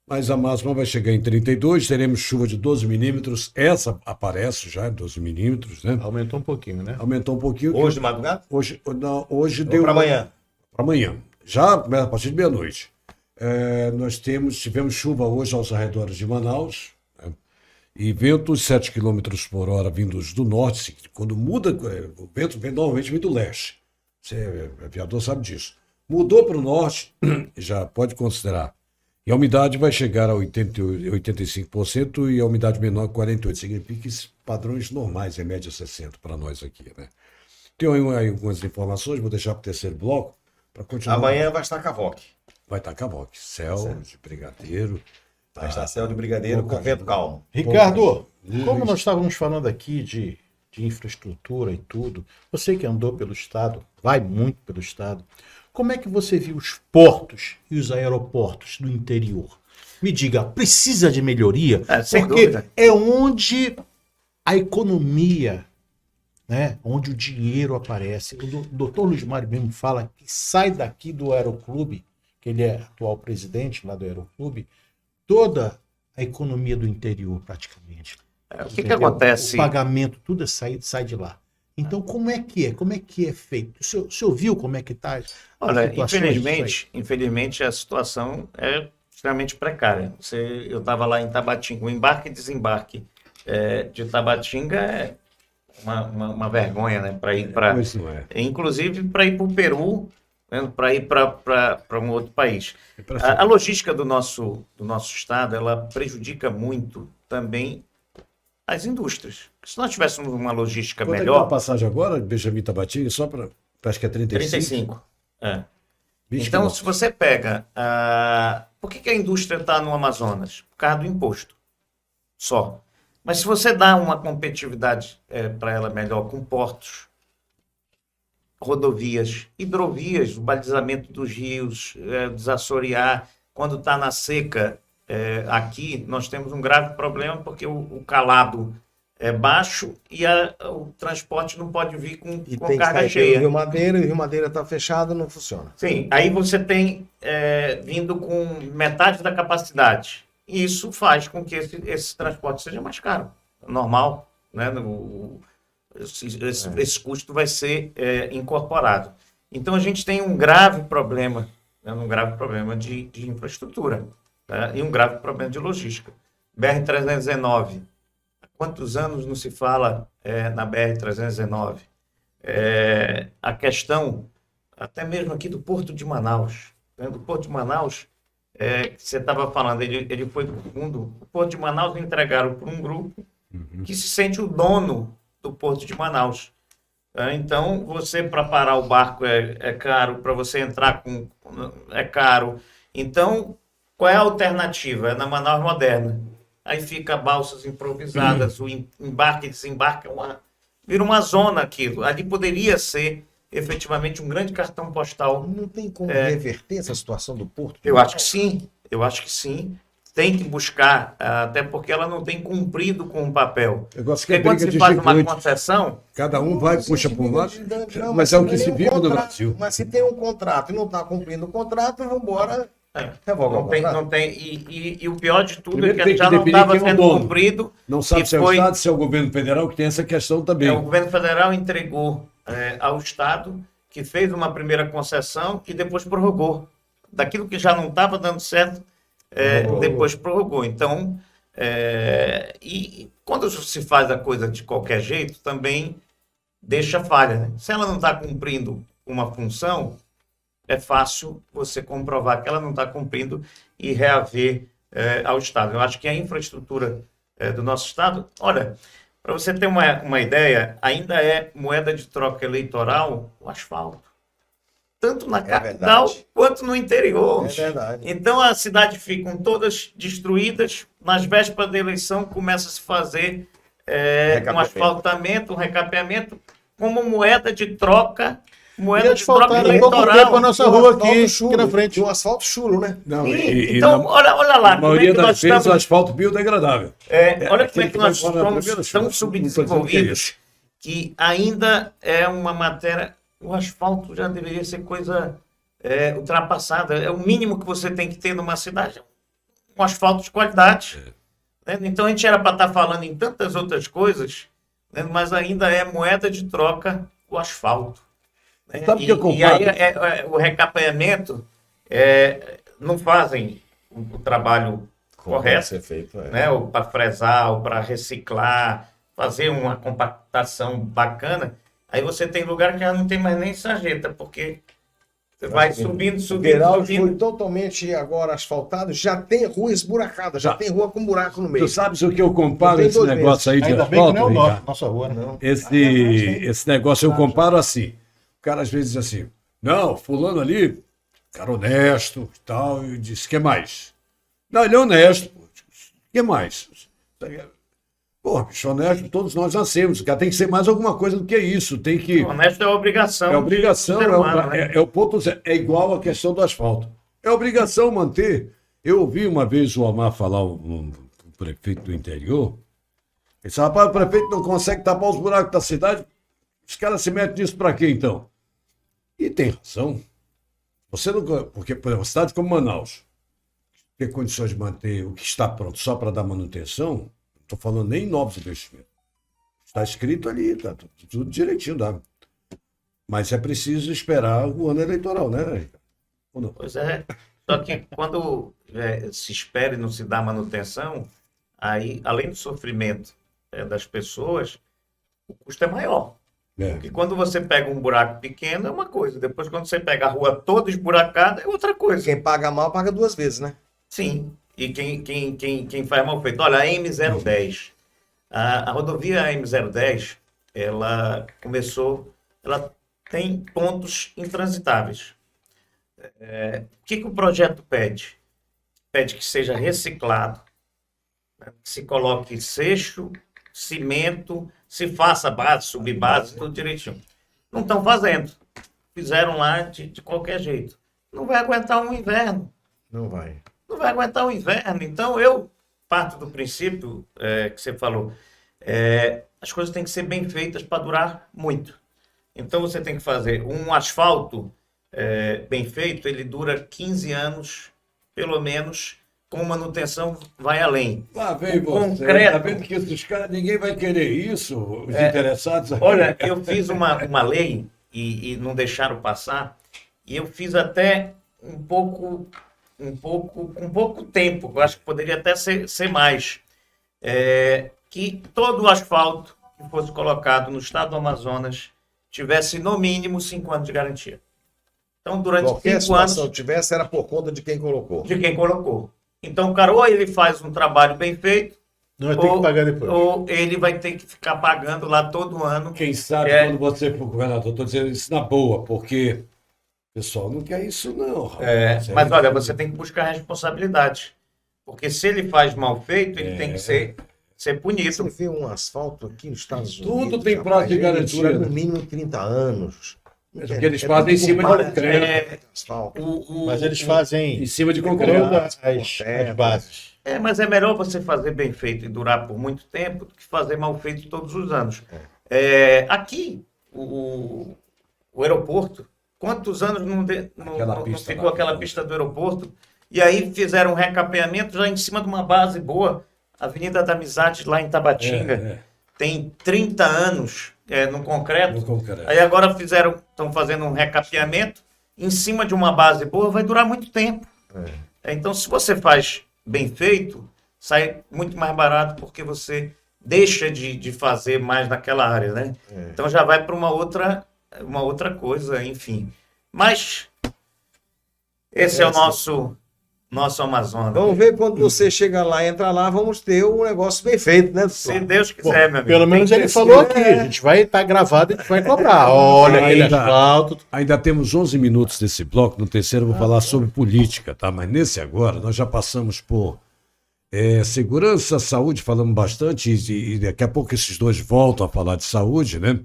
Mas a máxima vai chegar em 32, teremos chuva de 12 milímetros, essa aparece já, 12 milímetros, né? Aumentou um pouquinho, né? Aumentou um pouquinho. Hoje de madrugada? Hoje deu... Para amanhã? Para amanhã, já a partir de meia-noite. Tivemos chuva hoje aos arredores de Manaus, né? E ventos 7 km por hora vindos do norte. Quando muda, o vento normalmente vem do leste. Você, aviador, sabe disso. Mudou para o norte, já pode considerar. E a umidade vai chegar a 85% e a umidade menor 48%. Significa que padrões normais, em média 60% para nós aqui, né? Tem aí algumas informações, vou deixar para o terceiro bloco. Para continuar. Amanhã vai estar Cavoque. Vai estar Cavoque. Céu de brigadeiro. Vai estar céu de brigadeiro com vento calmo. Ricardo, como nós estávamos falando aqui de infraestrutura e tudo, você que andou pelo estado, vai muito pelo estado, como é que você viu os portos e os aeroportos do interior? Me diga, precisa de melhoria? Sem Porque dúvida. é onde a economia né? Onde o dinheiro aparece. O doutor Luiz Mário mesmo fala que sai daqui do Aeroclube, que ele é atual presidente lá do Aeroclube, toda a economia do interior, praticamente. O que acontece? O pagamento, tudo sai de lá. Então, como é que é? Como é que é feito? O senhor viu como é que está? Olha, infelizmente a situação é extremamente precária. Eu estava lá em Tabatinga, o embarque e desembarque de Tabatinga é uma vergonha, né? Para ir para, Pois não é. inclusive para ir para o Peru, né? Para ir para um outro país. Impressionante. A logística do nosso estado, ela prejudica muito também as indústrias. Se nós tivéssemos uma logística Quanto é que tá melhor, a passagem agora, Benjamin Tabatinga, só para, acho que é 35? 35. É. Vixe, Então, que se você pega... por que a indústria está no Amazonas? Por causa do imposto. Só. Mas se você dá uma competitividade para ela melhor com portos, rodovias, hidrovias, o balizamento dos rios, desassorear, quando está na seca, aqui nós temos um grave problema porque o calado é baixo e o transporte não pode vir com E tem que carga sair pelo cheia. Rio Madeira, e o Rio Madeira está fechado, não funciona. Sim, aí você tem vindo com metade da capacidade. E isso faz com que esse transporte seja mais caro. Normal, né? Esse custo vai ser incorporado. Então a gente tem um grave problema, né? De infraestrutura, né? E um grave problema de logística. BR-319. Há quantos anos não se fala na BR-319? A questão, até mesmo aqui do Porto de Manaus. Né? Do Porto de Manaus, que você estava falando, ele foi para o fundo. O Porto de Manaus entregaram para um grupo que se sente o dono do Porto de Manaus. Então, você, para parar o barco é caro, para você entrar é caro. Então, qual é a alternativa? É na Manaus Moderna. Aí fica balsas improvisadas, o embarque e desembarque, vira uma zona aquilo. Ali poderia ser efetivamente um grande cartão postal. Não tem como reverter essa situação do Porto? Eu acho que sim. Tem que buscar, até porque ela não tem cumprido com o papel. Negócio que é Porque quando briga se de faz uma gigante. concessão, Cada um vai, puxa para um lado, Não, mas é o que tem se um vive no contrato. Brasil. Mas se tem um contrato e não está cumprindo o contrato, vamos embora. Revoga o não tem, contrato. não tem. E o pior de tudo Primeiro é tem que que já não definir estava quem é o sendo dono. cumprido. Não sabe e se é o foi- Estado, se é o governo federal, que tem essa questão também. O governo federal entregou ao Estado, que fez uma primeira concessão e depois prorrogou. Daquilo que já não estava dando certo, depois prorrogou. Então, e quando se faz a coisa de qualquer jeito, também deixa falha. Né? Se ela não está cumprindo uma função, é fácil você comprovar que ela não está cumprindo e reaver ao Estado. Eu acho que a infraestrutura do nosso Estado... Olha, para você ter uma ideia, ainda é moeda de troca eleitoral o asfalto. Tanto na capital verdade. quanto no interior. É verdade. Então as cidades ficam todas destruídas. Nas vésperas da eleição começa a se fazer um asfaltamento, um recapeamento, como moeda de troca, E moeda de troca asfaltaram há pouco tempo a eleitoral. nossa Um rua asfalto aqui chulo, na frente. um asfalto chulo, né? Não, Sim, então, olha lá, a como é maioria que nós das vezes o estamos, asfalto biodegradável. olha como é aquele que que vai nós fora na somos primeira tão chuva. Não tô dizendo que é subdesenvolvidos isso. que ainda é uma matéria. O asfalto já deveria ser coisa ultrapassada. É o mínimo que você tem que ter numa cidade, um asfalto de qualidade. Né? Então a gente era para estar falando em tantas outras coisas, né? Mas ainda é moeda de troca o asfalto. Né? Sabe o que eu E aí comparo? o recapeamento não fazem o trabalho correto, ser feito, né? Ou para fresar, ou para reciclar, fazer uma compactação bacana. Aí você tem lugar que já não tem mais nem sarjeta, porque você vai subindo. O Beraldo foi totalmente agora asfaltado, já tem rua esburacada, já Tá. tem rua com buraco no meio. Tu sabes o que eu comparo Não tem esse 2 negócio aí de Ainda bem que não é asfalto, o Ricardo? nosso, nossa rua, não. Esse negócio eu comparo assim. O cara às vezes diz assim, não, fulano ali, cara honesto e tal, e diz, o que mais? Não, ele é honesto, pô. O que mais? Pô, bicho, honesto, todos nós nascemos, o cara tem que ser mais alguma coisa do que isso, tem que... Honesto é obrigação. É obrigação, do ser humano, né? é o ponto zero. É igual a questão do asfalto. É obrigação manter. Eu ouvi uma vez o Omar falar, um prefeito do interior, ele disse, rapaz, o prefeito não consegue tapar os buracos da cidade, Os caras se metem nisso para quê, então? E tem razão. Você não, porque, por exemplo, uma cidade como Manaus ter condições de manter o que está pronto só para dar manutenção, não estou falando nem em novos investimentos. Está escrito ali, está tudo direitinho, dá. Mas é preciso esperar o ano eleitoral, né? Ou não? Pois é. Só que quando se espera e não se dá manutenção, aí, além do sofrimento das pessoas, o custo é maior. É. Porque quando você pega um buraco pequeno é uma coisa, depois quando você pega a rua toda esburacada é outra coisa. Quem paga mal, paga duas vezes, né? Sim, e quem faz mal feito. Olha, a M010, a rodovia M010, ela tem pontos intransitáveis. O que o projeto pede? Pede que seja reciclado, né, que se coloque seixo, cimento, se faça base, subbase, tudo direitinho. Não estão fazendo. Fizeram lá de qualquer jeito. Não vai aguentar um inverno. Não vai. Não vai aguentar o inverno. Então, eu parto do princípio que você falou. As coisas têm que ser bem feitas para durar muito. Então, você tem que fazer um asfalto bem feito, ele dura 15 anos, pelo menos, com manutenção vai além. Lá vem O você, concreto- tá vendo que esses caras, ninguém vai querer isso, os interessados. Olha, eu fiz uma lei e não deixaram passar, e eu fiz até com pouco tempo, eu acho que poderia até ser mais, que todo o asfalto que fosse colocado no estado do Amazonas tivesse no mínimo 5 anos de garantia. Então, durante Qualquer 5 anos, situação tivesse, era por conta de quem colocou. de quem colocou. Então, o cara, ou ele faz um trabalho bem feito, Não vai ter que pagar depois. ou ele vai ter que ficar pagando lá todo ano. Quem sabe quando você for governador, estou dizendo isso na boa, porque o pessoal não quer isso não, rapaz. Mas olha, você tem que buscar responsabilidade. Porque se ele faz mal feito, ele tem que ser punido. Você vê um asfalto aqui nos Estados Tudo Unidos. tem prazo de ele garantia, dura né? no mínimo 30 anos. Mas o que eles fazem em cima de concreto. Asfalto. Mas eles fazem Em cima de concreto. todas as bases. Mas é melhor você fazer bem feito e durar por muito tempo do que fazer mal feito todos os anos. Aqui, o aeroporto, quantos anos não pista ficou lá. aquela pista do aeroporto? E aí fizeram um recapeamento já em cima de uma base boa. Avenida da Amizade, lá em Tabatinga, tem 30 anos no concreto. No concreto. Aí agora estão fazendo um recapeamento em cima de uma base boa, vai durar muito tempo. Então, se você faz bem feito, sai muito mais barato porque você deixa de fazer mais naquela área, né? Então já vai para uma outra coisa, enfim. Mas esse é o nosso Amazonas. Vamos ver quando você chega lá, entra lá, vamos ter um negócio bem feito, né, Se doutor? Deus quiser, meu amigo. Pelo menos ele falou aqui. A gente vai estar gravado e a gente vai cobrar. Olha, aquele Ainda- asfalto. Ainda temos 11 minutos desse bloco. No terceiro eu vou falar sobre política, tá? Mas nesse agora nós já passamos por segurança, saúde, falamos bastante, e daqui a pouco esses dois voltam a falar de saúde, né?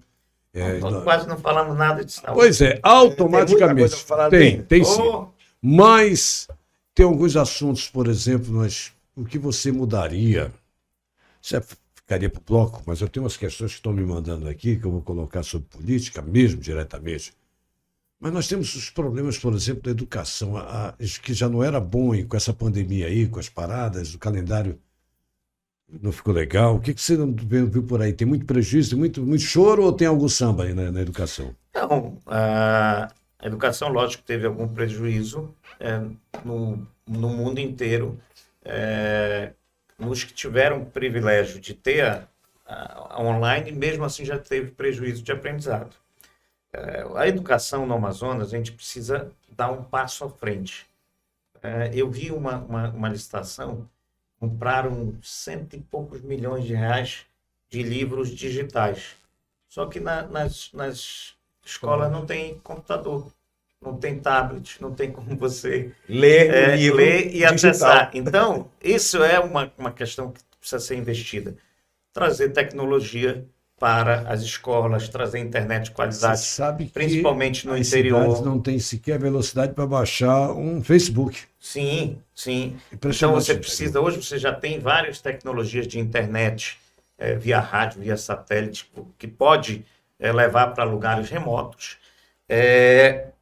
Nós quase não falamos nada de saúde. Pois é, Tem muita automaticamente. coisa pra falar Tem, dele. tem sim. Ô, Mas tem alguns assuntos, por exemplo, o que você mudaria? Você ficaria para o bloco, mas eu tenho umas questões que estão me mandando aqui, que eu vou colocar sobre política, mesmo diretamente. Mas nós temos os problemas, por exemplo, da educação, que já não era bom com essa pandemia aí, com as paradas, o calendário não ficou legal. O que você não viu por aí? Tem muito prejuízo, muito choro ou tem algum samba aí na educação? Então, a educação, lógico, teve algum prejuízo no mundo inteiro. Nos que tiveram o privilégio de ter a online, mesmo assim já teve prejuízo de aprendizado. A educação no Amazonas, a gente precisa dar um passo à frente. Eu vi uma licitação, compraram 100 e poucos milhões de reais de livros digitais. Só que nas escolas não tem computador, não tem tablet, não tem como você Ler o livro ler e digital. acessar. Então, isso é uma questão que precisa ser investida. Trazer tecnologia para as escolas, trazer internet de qualidade, Você sabe que principalmente no as interior. cidades não tem sequer velocidade para baixar um Facebook. Sim, sim. Então Impressionante, você precisa, hoje você já tem várias tecnologias de internet, via rádio, via satélite, que pode levar para lugares remotos,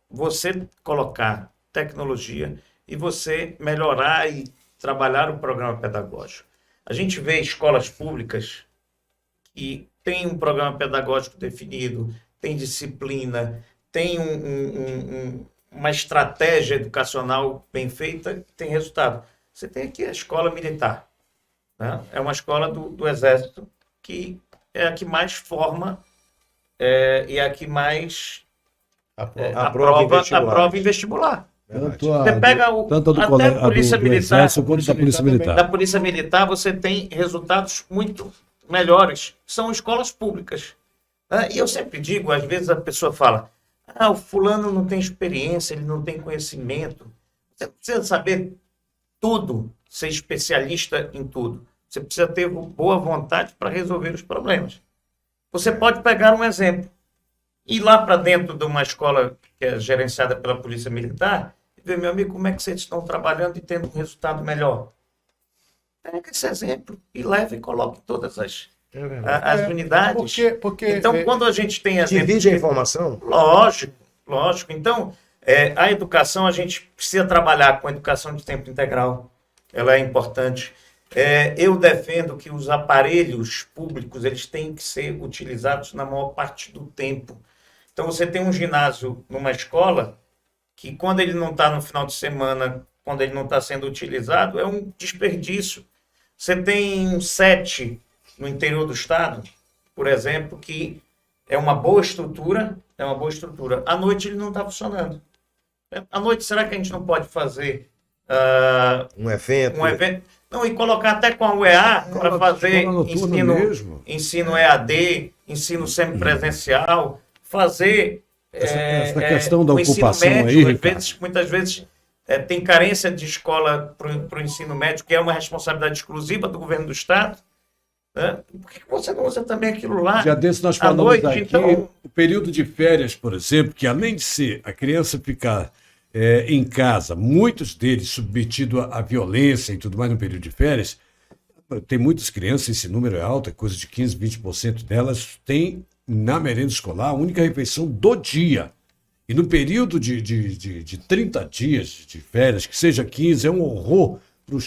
você colocar tecnologia e você melhorar e trabalhar o programa pedagógico. A gente vê escolas públicas que têm um programa pedagógico definido, tem disciplina, tem uma estratégia educacional bem feita, tem resultado. Você tem aqui a escola militar, né? É uma escola do Exército que é a que mais forma e é a que mais aprova em vestibular. Tanto a, Você pega tanto a do, até cole- a a do, Polícia do Militar, Exército quanto da Polícia Militar. da Polícia Militar, você tem resultados muito melhores. São escolas públicas. E eu sempre digo, às vezes a pessoa fala, o fulano não tem experiência, ele não tem conhecimento. Você não precisa saber tudo, ser especialista em tudo. Você precisa ter boa vontade para resolver os problemas. Você pode pegar um exemplo, ir lá para dentro de uma escola que é gerenciada pela Polícia Militar e ver, meu amigo, como é que vocês estão trabalhando e tendo um resultado melhor. Pega esse exemplo e leve e coloque todas as unidades. Então, quando a gente tem exemplos... Divide a informação? Lógico. Então, a educação, a gente precisa trabalhar com a educação de tempo integral. Ela é importante. Eu defendo que os aparelhos públicos eles têm que ser utilizados na maior parte do tempo. Então, você tem um ginásio numa escola que, quando ele não está no final de semana, quando ele não está sendo utilizado, é um desperdício. Você tem um SET no interior do estado, por exemplo, que é uma boa estrutura, À noite ele não está funcionando. À noite, será que a gente não pode fazer Um evento? Não, e colocar até com a UEA para fazer mesmo. ensino EAD, ensino semipresencial, fazer Essa questão da o ensino ocupação médio, aí, Ricardo. muitas vezes tem carência de escola para o ensino médio, que é uma responsabilidade exclusiva do governo do estado. Né? Por que você não usa também aquilo lá? Já desse nós à falamos noite, aqui, então... o período de férias, por exemplo, que além de ser a criança ficar em casa, muitos deles submetidos à violência e tudo mais no período de férias, tem muitas crianças, esse número é alto, é coisa de 15%, 20% delas têm na merenda escolar a única refeição do dia. E no período de 30 dias de férias, que seja 15, é um horror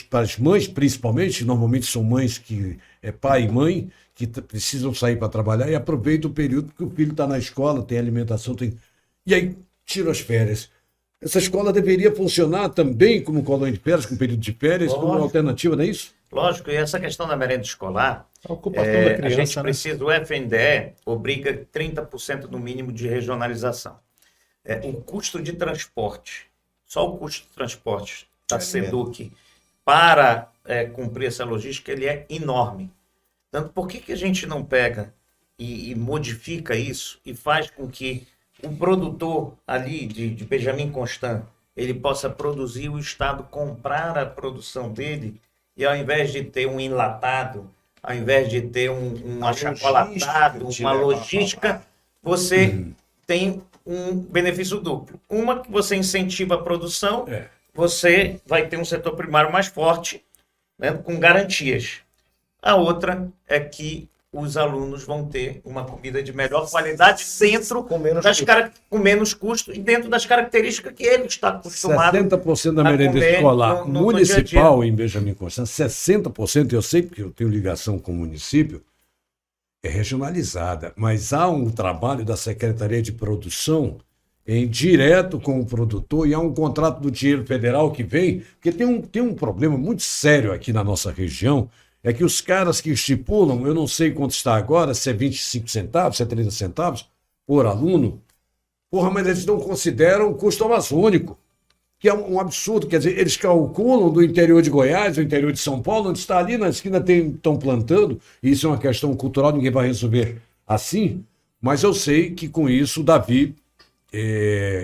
para as mães, principalmente, normalmente são mães que é pai e mãe, que precisam sair para trabalhar e aproveitam o período que o filho está na escola, tem alimentação, e aí tiram as férias. Essa escola deveria funcionar também como colônia de férias, com período de férias, como uma alternativa, não é isso? Lógico, e essa questão da merenda escolar, A ocupação da criança, a gente né? precisa, o FNDE obriga 30% no mínimo de regionalização. O custo de transporte, só o custo de transporte da SEDUC para cumprir essa logística, ele é enorme. Então, por que a gente não pega e modifica isso e faz com que o produtor ali de Benjamin Constant, ele possa produzir, o Estado comprar a produção dele, e ao invés de ter um enlatado, ao invés de ter um achocolatado, uma logística, você tem um benefício duplo. Uma, que você incentiva a produção, você vai ter um setor primário mais forte, né, com garantias. A outra é que os alunos vão ter uma comida de melhor qualidade dentro com menos custo e dentro das características que ele está acostumado 60% da merenda comer escolar no municipal dia a dia. em Benjamin Constant, 60%, eu sei porque eu tenho ligação com o município, é regionalizada, mas há um trabalho da Secretaria de Produção em direto com o produtor e há um contrato do dinheiro federal que vem, porque tem um problema muito sério aqui na nossa região, é que os caras que estipulam, eu não sei quanto está agora, se é 25 centavos, se é 30 centavos por aluno, mas eles não consideram o custo amazônico, que é um absurdo. Quer dizer, eles calculam do interior de Goiás, do interior de São Paulo, onde está ali na esquina, estão plantando, e isso é uma questão cultural, ninguém vai resolver assim, mas eu sei que com isso o Davi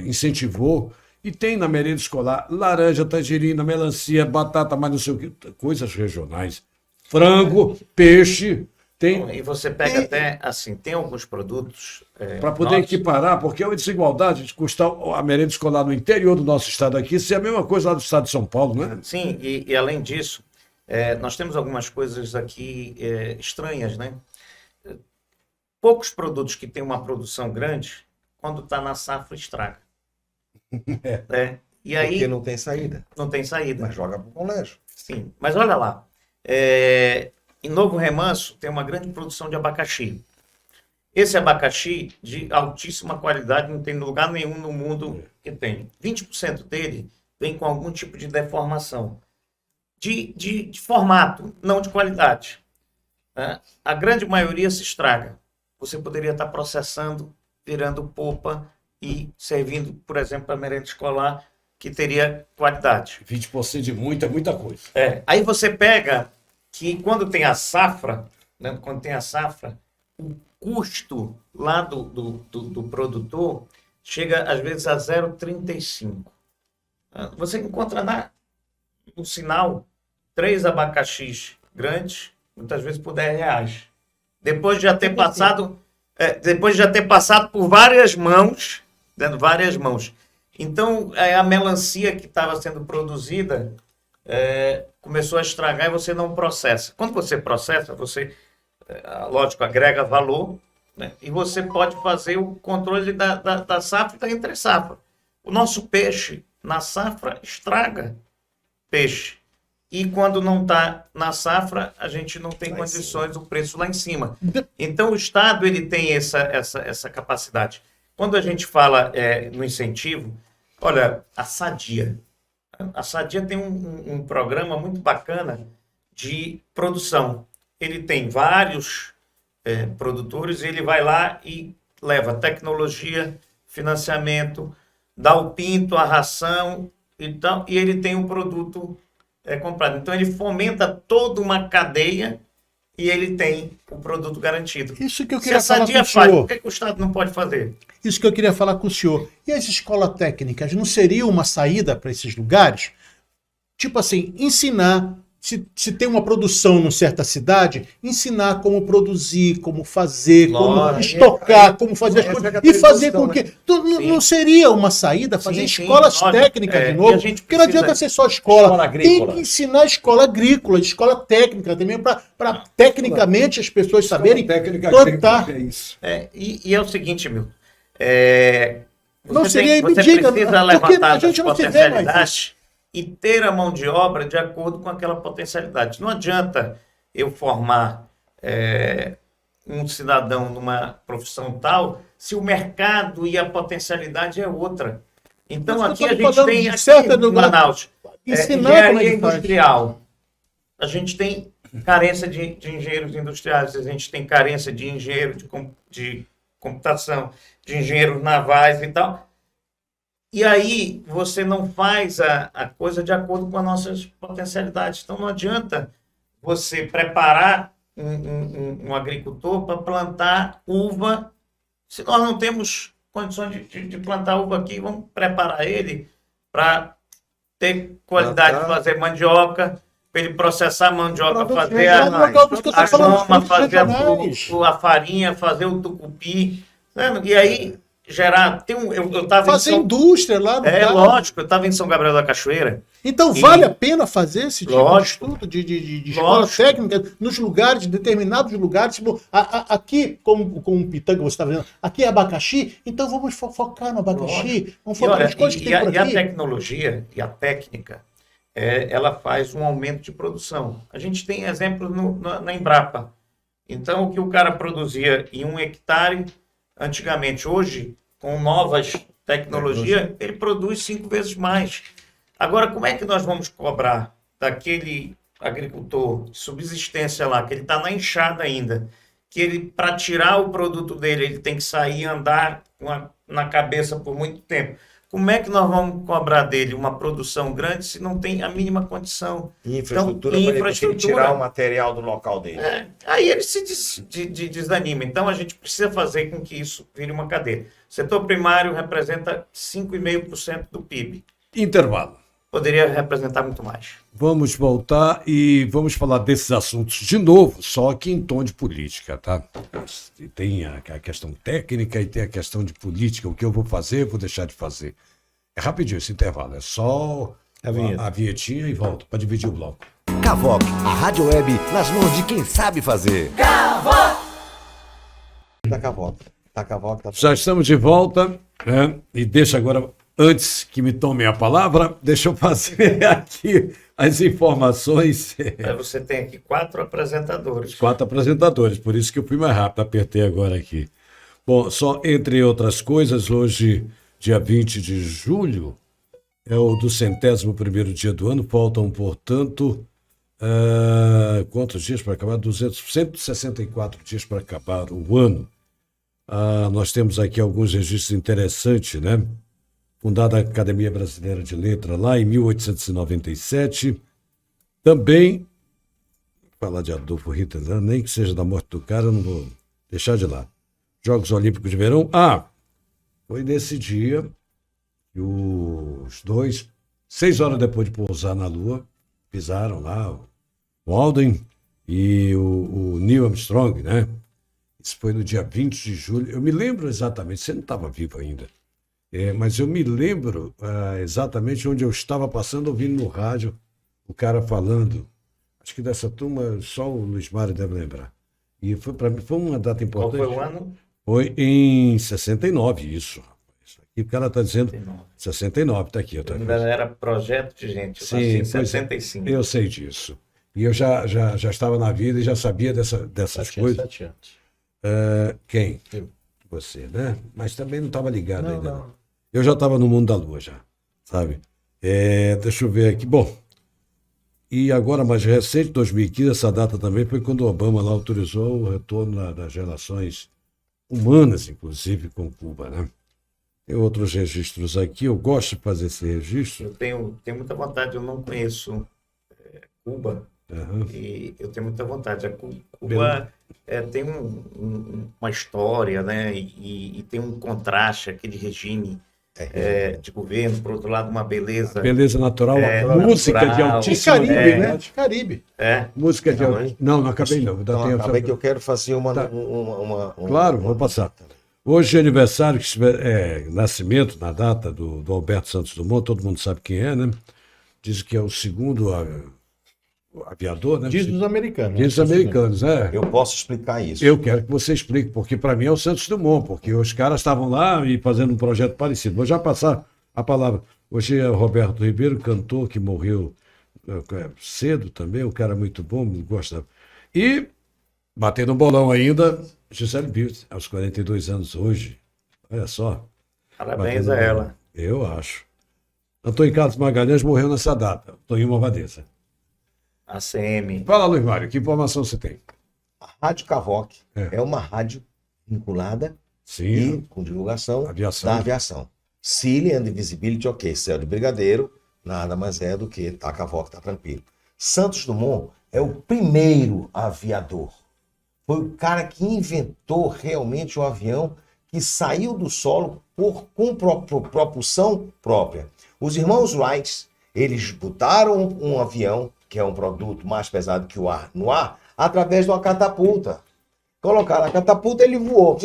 incentivou, e tem na merenda escolar laranja, tangerina, melancia, batata, mas não sei o que, coisas regionais. Frango, peixe, tem... E você pega até, assim, tem alguns produtos... para poder equiparar, porque é uma desigualdade de custar a merenda escolar no interior do nosso estado aqui, se é a mesma coisa lá do estado de São Paulo, não é? Sim, e além disso, nós temos algumas coisas aqui estranhas, né? poucos produtos que têm uma produção grande, quando está na safra, estraga. E aí Porque não tem saída. não tem saída. Mas joga pro colégio. Sim, mas olha lá. Em Novo Remanso tem uma grande produção de abacaxi. Esse abacaxi de altíssima qualidade, não tem lugar nenhum no mundo que tem. 20% dele vem com algum tipo de deformação. De formato, não de qualidade. Né? A grande maioria se estraga. Você poderia estar processando, virando polpa e servindo, por exemplo, para merenda escolar, que teria qualidade. 20% de muita coisa. Aí você pega que quando tem a safra, né, o custo lá do produtor chega às vezes a 0,35. Você encontra no sinal 3 abacaxis grandes, muitas vezes por R$10. Depois de já ter passado por várias mãos, dando várias mãos. Então, a melancia que estava sendo produzida começou a estragar e você não processa. Quando você processa, você, lógico, agrega valor, né? E você pode fazer o controle da safra e da entre safra. O nosso peixe, na safra, estraga peixe. E quando não está na safra, a gente não tem condições, o preço lá em cima. Então, o Estado ele tem essa capacidade. Quando a gente fala no incentivo, olha, a Sadia tem um programa muito bacana de produção. Ele tem vários produtores, ele vai lá e leva tecnologia, financiamento, dá o pinto, a ração e tal, e ele tem um produto comprado. Então, ele fomenta toda uma cadeia e ele tem o produto garantido. Isso que eu Se queria a falar com Sadia o faz, senhor. por que o Estado não pode fazer? Isso que eu queria falar com o senhor. E as escolas técnicas não seria uma saída para esses lugares? Tipo assim, ensinar, se tem uma produção numa certa cidade, ensinar como produzir, como fazer, como estocar, como fazer as coisas. E fazer com que... Não seria uma saída fazer Sim, escolas lógico. técnicas de E novo? a gente Porque não precisa- adianta ser só escola. Escola Tem agrícola. que ensinar escola agrícola, escola técnica também, para tecnicamente as pessoas saberem técnica plantar. é isso. E é o seguinte, Milton. Não Você seria, me você diga, precisa porque levantar a gente as não se vê mais potencialidades e ter a mão de obra de acordo com aquela potencialidade. Não adianta eu formar um cidadão numa profissão tal se o mercado e a potencialidade é outra. Então, Mas aqui eu a tô gente falando tem, de aqui certa em lugar- Manaus, ensinar como é engenharia que faz. industrial. A gente tem carência de engenheiros industriais, a gente tem carência de engenheiro de computação, de engenheiros navais e tal. E aí você não faz a coisa de acordo com as nossas potencialidades. Então não adianta você preparar um agricultor para plantar uva, se nós não temos condições de plantar uva aqui, vamos preparar ele para ter qualidade de fazer mandioca, para ele processar a mandioca, Produtos fazer regionais, a logo que eu tô falando dos goma, produtos fazer regionais. a farinha, fazer o tucupi, né? E aí gerar... Eu estava Fazer indústria lá no caso. lógico, eu estava em São Gabriel da Cachoeira. Então E- vale a pena fazer esse tipo Lógico. de estudo de escola Lógico. técnica nos lugares, determinados lugares, tipo, aqui, como o Pitanga você está vendo, aqui é abacaxi, então vamos focar no abacaxi, vamos E, focar olha, nas coisas que tem por e a aqui. tecnologia e a técnica, ela faz um aumento de produção. A gente tem exemplos na Embrapa. Então, o que o cara produzia em 1 hectare, antigamente, hoje, com novas tecnologias, ele produz 5 vezes mais. Agora, como é que nós vamos cobrar daquele agricultor de subsistência lá, que ele está na enxada ainda, que ele, para tirar o produto dele, ele tem que sair e andar na cabeça por muito tempo. Como é que nós vamos cobrar dele uma produção grande se não tem a mínima condição? Infraestrutura Então, para ele conseguir tirar o material do local dele. Aí ele se desanima. Então, a gente precisa fazer com que isso vire uma cadeia. O setor primário representa 5,5% do PIB. Intervalo. Poderia representar muito mais. Vamos voltar e vamos falar desses assuntos de novo, só que em tom de política, tá? E tem a questão técnica e tem a questão de política. O que eu vou fazer, vou deixar de fazer. É rapidinho esse intervalo, é só a vinhetinha e volta para dividir o bloco. Cavoc, a rádio web nas mãos de quem sabe fazer. Taca-voca. Taca-voca, tá Já estamos de volta, né? E deixa agora, antes que me tomem a palavra, deixa eu fazer aqui as informações. Você tem aqui 4 apresentadores. 4 apresentadores, por isso que eu fui mais rápido, apertei agora aqui. Bom, só entre outras coisas, hoje, dia 20 de julho, é o do 101º dia do ano, faltam, portanto, quantos dias para acabar? 164 dias para acabar o ano. Nós temos aqui alguns registros interessantes, né? Fundada a Academia Brasileira de Letras lá em 1897. Também, falar de Adolfo Hitler, né? Nem que seja da morte do cara, eu não vou deixar de lado. Jogos Olímpicos de Verão. Foi nesse dia que os dois, 6 horas depois de pousar na Lua, pisaram lá, o Aldrin e o Neil Armstrong, né? Isso foi no dia 20 de julho. Eu me lembro exatamente, você não estava vivo ainda, mas eu me lembro exatamente onde eu estava passando, ouvindo no rádio o cara falando. Acho que dessa turma só o Luiz Mário deve lembrar. E para mim foi uma data Qual importante. foi o ano? Foi em 69, isso. Isso aqui o cara está dizendo 69, está aqui. Ainda era projeto de gente. Eu nasci em 75. Eu sei disso. E eu já estava na vida e já sabia dessas coisas. 7 anos. Quem? Eu. Você, né? Mas também não estava ligado Não, ainda. não. Não. Eu já estava no mundo da lua, já. Sabe? Deixa eu ver aqui. Bom, e agora, mais recente, 2015, essa data também foi quando o Obama lá autorizou o retorno das relações humanas, inclusive, com Cuba, né? Tem outros registros aqui. Eu gosto de fazer esse registro. Eu tenho muita vontade, eu não conheço Cuba. Aham. E eu tenho muita vontade. Cuba tem uma história, né? E tem um contraste, aquele regime de governo, por outro lado, uma beleza. Beleza natural, música de natural. altíssimo Caribe, nível, né? Caribe. Música de Não, hein? Não acabei não. Ainda Então, tenho- acabei que eu quero fazer Claro, vou passar. Hoje é aniversário, nascimento, na data do Alberto Santos Dumont, todo mundo sabe quem é, né? Diz que é o segundo aviador, né? Diz dos americanos. Diz os americanos, né? Eu posso explicar isso. Eu quero que você explique, porque para mim é o Santos Dumont, porque os caras estavam lá e fazendo um projeto parecido. Vou já passar a palavra. Hoje é o Roberto Ribeiro, cantor que morreu cedo também, um cara muito bom, gosta. E, batendo um bolão ainda, Gisele Bündchen, aos 42 anos hoje. Olha só. Parabéns Batendo a um ela. bolão. Eu acho. Antônio Carlos Magalhães morreu nessa data. Toninho Malvadeza. ACM. Fala, Luiz Mário, que informação você tem? A Rádio Cavoc é uma rádio vinculada Sim, e com divulgação Aviação. da aviação. Ceiling and Visibility, ok. Céu de Brigadeiro, nada mais é do que tá Cavoc, tá tranquilo. Santos Dumont é o primeiro aviador. Foi o cara que inventou realmente o avião que saiu do solo com propulsão própria. Os irmãos Wright, eles botaram um avião, que é um produto mais pesado que o ar, no ar, através de uma catapulta. Colocaram a catapulta, ele voou.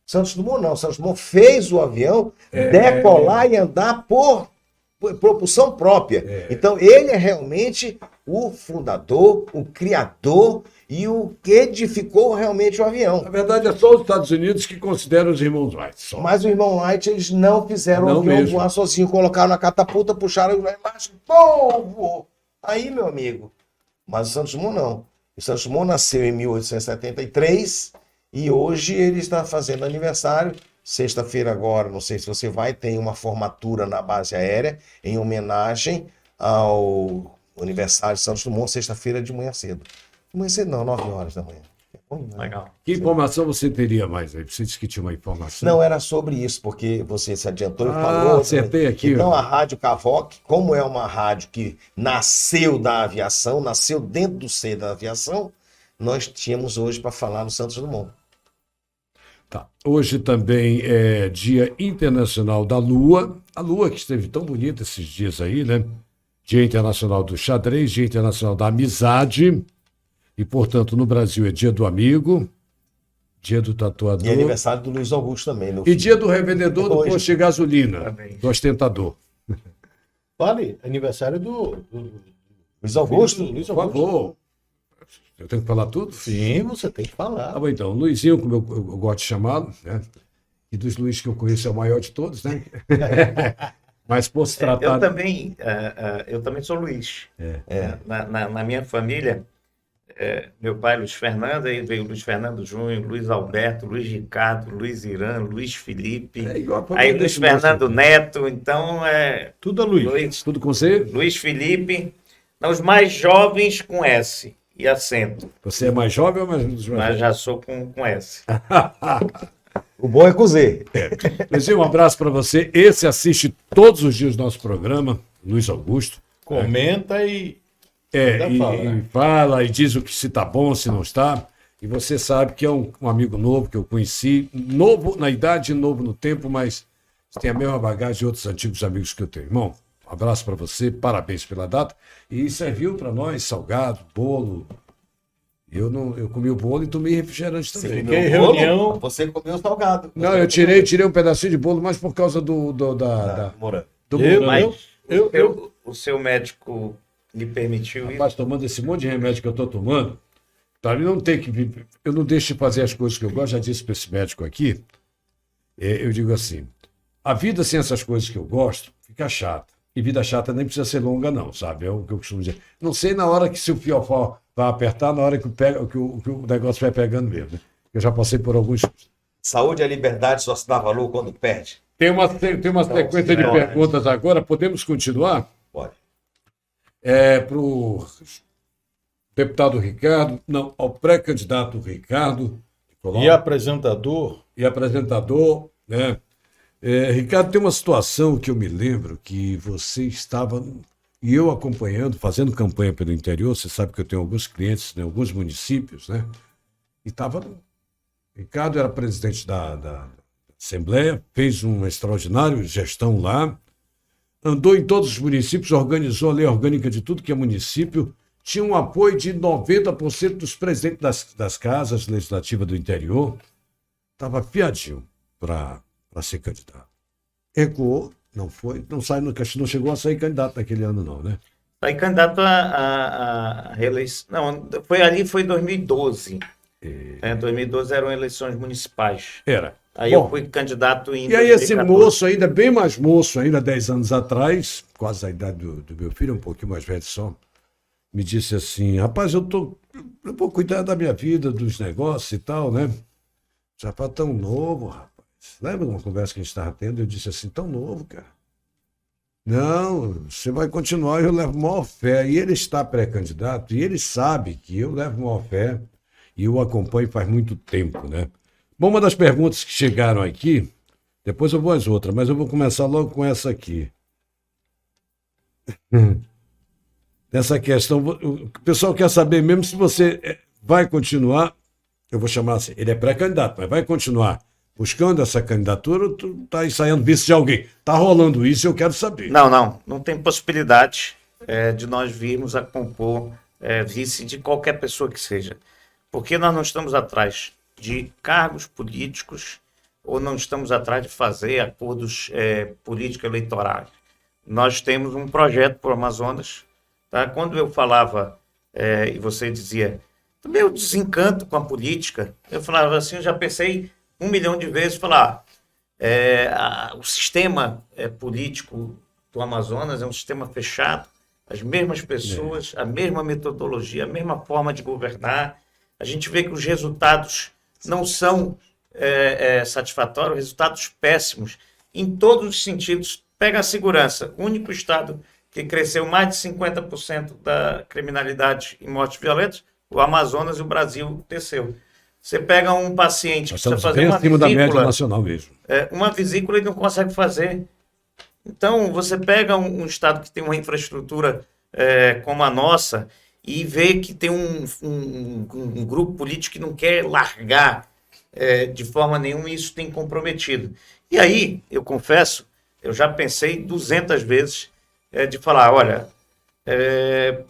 Santos Dumont não. Santos Dumont fez o avião decolar e andar por propulsão própria. Então, ele é realmente o fundador, o criador e o que edificou realmente o avião. Na verdade, é só os Estados Unidos que consideram os irmãos Wright. Só. Mas o irmão Wright, eles não fizeram Não o avião mesmo. voar sozinho. Colocaram na catapulta, puxaram lá embaixo, pum, voou. Aí, meu amigo. Mas o Santos Dumont não. O Santos Dumont nasceu em 1873 e hoje ele está fazendo aniversário. Sexta-feira agora, não sei se você vai, tem uma formatura na base aérea em homenagem ao aniversário de Santos Dumont, sexta-feira de manhã cedo. De manhã cedo não, 9 horas da manhã. Legal. Que informação você teria mais aí? Você disse que tinha uma informação. Não, era sobre isso, porque você se adiantou e Ah, falou. acertei aqui, Então, ó. a Rádio Cavoc, como é uma rádio que nasceu da aviação, nasceu dentro do seio da aviação, nós tínhamos hoje para falar no Santos Dumont. Tá. Hoje também é Dia Internacional da Lua. A Lua que esteve tão bonita esses dias aí, né? Dia Internacional do Xadrez, Dia Internacional da Amizade. E, portanto, no Brasil é Dia do Amigo, Dia do Tatuador E aniversário do Luiz Augusto também, meu e filho. Dia do Revendedor do Hoje. Posto de Gasolina, Parabéns. do ostentador. Vale, aniversário do Luiz Augusto? Luiz Por Augusto. favor. Eu tenho que falar tudo? Sim, você tem que falar. Tá bom, então. Luizinho, como eu gosto de chamá-lo, né? E dos Luiz que eu conheço é o maior de todos, né? Mas por se tratar... Eu também sou Luiz. Na minha família, meu pai Luiz Fernando, aí veio Luiz Fernando Júnior, Luiz Alberto, Luiz Ricardo, Luiz Irã, Luiz Felipe, É igual a família aí Luiz desse moço Fernando aqui. Neto, então Tudo a Luiz. Tudo com você? Luiz Felipe, os mais jovens com S e acento, Você é mais jovem ou mais mas jovem? já sou com S. O bom é com Z. Luizinho, um abraço para você. Esse assiste todos os dias o nosso programa, Luiz Augusto. Comenta e É, Ainda fala, né? e fala e diz o que se tá bom, se não está. E você sabe que é um amigo novo que eu conheci, novo na idade, novo no tempo, mas tem a mesma bagagem de outros antigos amigos que eu tenho. Irmão, um abraço para você, parabéns pela data. E serviu para nós salgado, bolo. Eu comi o bolo e tomei refrigerante também. Fiquei em reunião. Você comeu salgado. Não, eu tirei um pedacinho de bolo, mas por causa do Morango. morango. O seu médico lhe permitiu isso? Rapaz, tomando esse monte de remédio que eu estou tomando, para mim não tem que. Eu não deixo de fazer as coisas que eu gosto, já disse para esse médico aqui. Eu digo assim: a vida sem essas coisas que eu gosto fica chata. E vida chata nem precisa ser longa, não, sabe? É o que eu costumo dizer. Não sei na hora que se o fiofó vai apertar, na hora que o negócio vai pegando mesmo. Né? Eu já passei por alguns. Saúde e liberdade só se dá valor quando perde. Tem uma sequência de perguntas agora, podemos continuar? Pode. Para o deputado Ricardo, não, ao pré-candidato Ricardo Nicolau, E apresentador. e apresentador, né? Ricardo, tem uma situação que eu me lembro que você estava, e eu acompanhando, fazendo campanha pelo interior, você sabe que eu tenho alguns clientes em alguns municípios, né? E estava. Ricardo era presidente da Assembleia, fez uma extraordinária gestão lá, andou em todos os municípios, organizou a lei orgânica de tudo que é município, tinha um apoio de 90% dos presidentes das casas legislativas do interior, estava fiadinho para ser candidato. Recuou, não foi, não chegou a sair candidato naquele ano não, né? Aí candidato a reeleição. Não, foi 2012. 2012 eram eleições municipais. Era. Aí Bom, eu fui candidato em e aí esse 2014. moço, ainda bem mais moço, ainda 10 anos atrás, quase a idade do meu filho, um pouquinho mais velho só, me disse assim, rapaz, eu vou cuidar da minha vida, dos negócios e tal, né? Já tá tão novo, rapaz. Lembra de uma conversa que a gente estava tendo? Eu disse assim, tão novo, cara. Não, você vai continuar, eu levo maior fé. E ele está pré-candidato, e ele sabe que eu levo maior fé, e eu acompanho faz muito tempo, né? Bom, uma das perguntas que chegaram aqui, depois eu vou às outras, mas eu vou começar logo com essa aqui. Essa questão, o pessoal quer saber mesmo se você vai continuar, eu vou chamar assim, ele é pré-candidato, mas vai continuar buscando essa candidatura ou tu está ensaiando vice de alguém? Está rolando isso e eu quero saber. Não tem possibilidade de nós virmos a compor vice de qualquer pessoa que seja. Porque nós não estamos atrás de cargos políticos ou não estamos atrás de fazer acordos político-eleitorais. Nós temos um projeto para o Amazonas. Tá? Quando eu falava, e você dizia, meu desencanto com a política, eu falava assim, eu já pensei 1 milhão de vezes, falar, o sistema político do Amazonas é um sistema fechado, as mesmas pessoas, a mesma metodologia, a mesma forma de governar. A gente vê que os resultados não são satisfatórios, resultados péssimos em todos os sentidos. Pega a segurança, o único estado que cresceu mais de 50% da criminalidade e mortes violentas, o Amazonas e o Brasil desceu. Você pega um paciente que Nós precisa estamos fazer bem uma acima da média vesícula, nacional mesmo. uma vesícula ele não consegue fazer. Então, você pega um estado que tem uma infraestrutura como a nossa e vê que tem um grupo político que não quer largar de forma nenhuma, e isso tem comprometido. E aí, eu confesso, eu já pensei 200 vezes de falar, olha,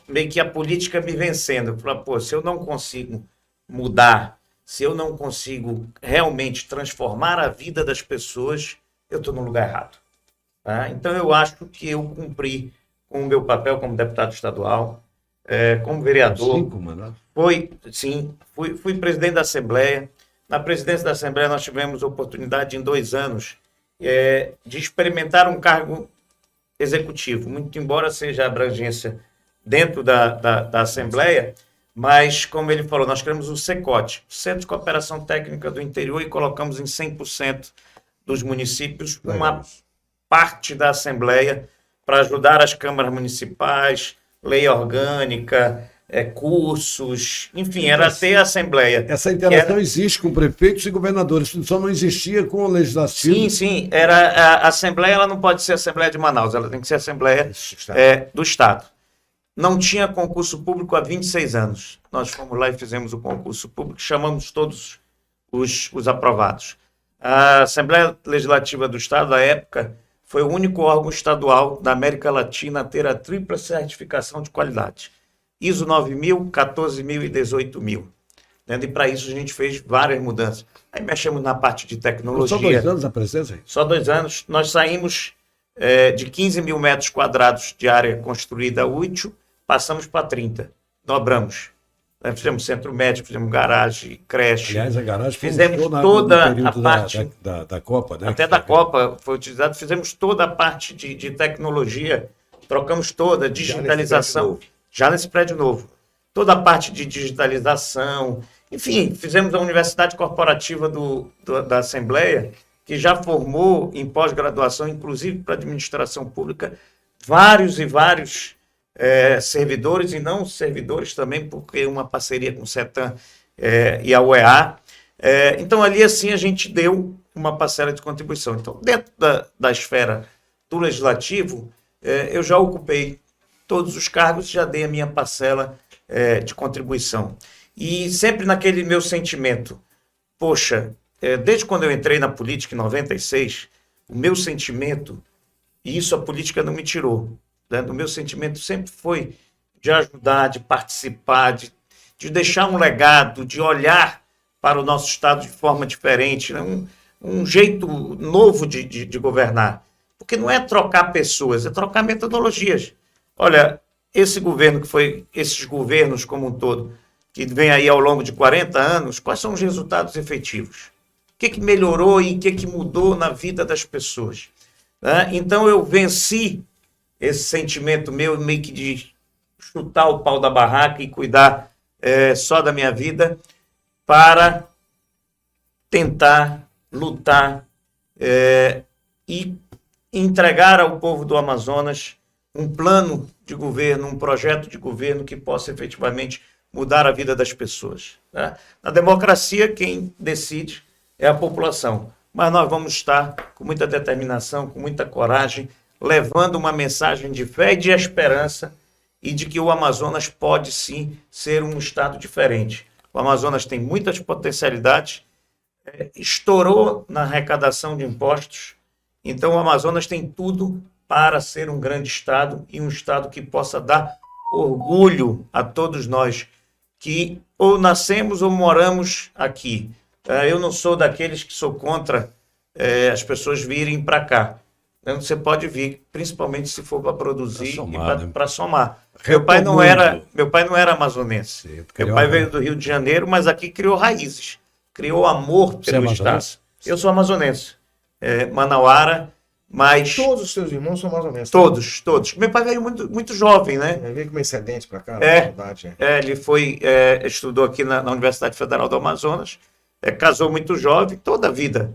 meio que a política me vencendo. Eu falar, pô, se eu não consigo mudar, se eu não consigo realmente transformar a vida das pessoas, eu estou no lugar errado. Tá? Então, eu acho que eu cumpri com o meu papel como deputado estadual. como vereador. 5 mandatos. Fui presidente da Assembleia. Na presidência da Assembleia nós tivemos a oportunidade em 2 anos de experimentar um cargo executivo, muito embora seja a abrangência dentro da Assembleia, mas, como ele falou, nós criamos o CECOT, Centro de Cooperação Técnica do Interior, e colocamos em 100% dos municípios uma parte da Assembleia para ajudar as câmaras municipais, lei orgânica, cursos, enfim, era ter a Assembleia. Essa interação existe com prefeitos e governadores, só não existia com o legislativo. Sim, a Assembleia, ela não pode ser a Assembleia de Manaus, ela tem que ser a Assembleia do Estado. Não tinha concurso público há 26 anos. Nós fomos lá e fizemos o concurso público, chamamos todos os aprovados. A Assembleia Legislativa do Estado, à época, foi o único órgão estadual da América Latina a ter a tripla certificação de qualidade. ISO 9000, 14000 e 18000. E para isso a gente fez várias mudanças. Aí mexemos na parte de tecnologia. Só 2 anos a presença? Só 2 anos. Nós saímos de 15 mil metros quadrados de área construída útil, passamos para 30. Dobramos. Fizemos centro médico, fizemos garagem, creche. Aliás, a garagem fizemos no toda a período parte da Copa, né? Até da Copa foi utilizado. Fizemos toda a parte de tecnologia, trocamos toda a digitalização. Já nesse prédio novo. Toda a parte de digitalização. Enfim, fizemos a Universidade Corporativa da Assembleia, que já formou em pós-graduação, inclusive para administração pública, vários e vários servidores, e não servidores também, porque uma parceria com o CETAM e a UEA. Então, ali, assim, a gente deu uma parcela de contribuição. Então, dentro da esfera do Legislativo, eu já ocupei todos os cargos, já dei a minha parcela de contribuição. E sempre naquele meu sentimento, poxa, desde quando eu entrei na política em 96, o meu sentimento, e isso a política não me tirou, né? O meu sentimento sempre foi de ajudar, de participar, de deixar um legado, de olhar para o nosso Estado de forma diferente, né? Um jeito novo de governar. Porque não é trocar pessoas, é trocar metodologias. Olha, esse governo esses governos como um todo, que vem aí ao longo de 40 anos, quais são os resultados efetivos? O que melhorou e o que mudou na vida das pessoas? Então eu venci esse sentimento meu, meio que de chutar o pau da barraca e cuidar só da minha vida, para tentar lutar e entregar ao povo do Amazonas um plano de governo, um projeto de governo que possa efetivamente mudar a vida das pessoas. Tá? Na democracia, quem decide é a população. Mas nós vamos estar com muita determinação, com muita coragem, levando uma mensagem de fé e de esperança, e de que o Amazonas pode sim ser um estado diferente. O Amazonas tem muitas potencialidades, estourou na arrecadação de impostos, então o Amazonas tem tudo para ser um grande estado, e um estado que possa dar orgulho a todos nós que ou nascemos ou moramos aqui. Eu não sou daqueles que sou contra as pessoas virem para cá. Você pode vir, principalmente se for para produzir e para somar. Meu pai não era amazonense. Sim, meu pai veio do Rio de Janeiro, mas aqui criou raízes, criou amor pelo estado. Eu sou amazonense, manauara, mas... Todos os seus irmãos são amazonenses. Todos. Meu pai veio muito jovem, né? Ele veio com uma excedente para cá, na verdade. Ele estudou aqui na Universidade Federal do Amazonas, casou muito jovem, toda a vida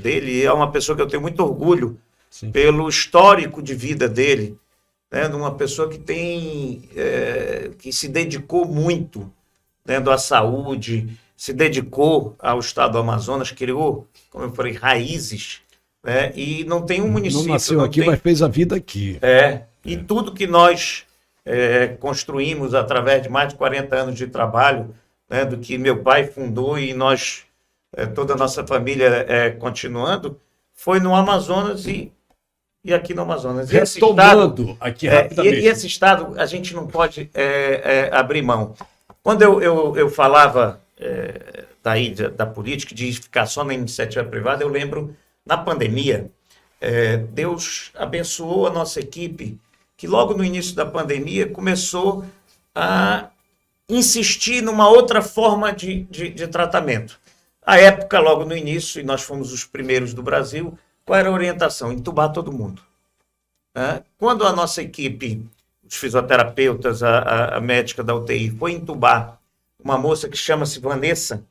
dele. É uma pessoa que eu tenho muito orgulho, sim, pelo histórico de vida dele, né? De uma pessoa que que se dedicou muito, né, à saúde, se dedicou ao estado do Amazonas, criou, como eu falei, raízes, né? E não tem um município... Não nasceu aqui, mas fez a vida aqui. E tudo que nós construímos através de mais de 40 anos de trabalho, né, do que meu pai fundou e nós, toda a nossa família continuando, foi no Amazonas e aqui no Amazonas. E esse estado, aqui rapidamente. E esse estado a gente não pode abrir mão. Quando eu falava da política, de ficar só na iniciativa privada, eu lembro, na pandemia, Deus abençoou a nossa equipe, que logo no início da pandemia começou a insistir numa outra forma de tratamento. À época, logo no início, e nós fomos os primeiros do Brasil, qual era a orientação? Entubar todo mundo. Quando a nossa equipe, os fisioterapeutas, a médica da UTI, foi entubar uma moça que chama-se Vanessa,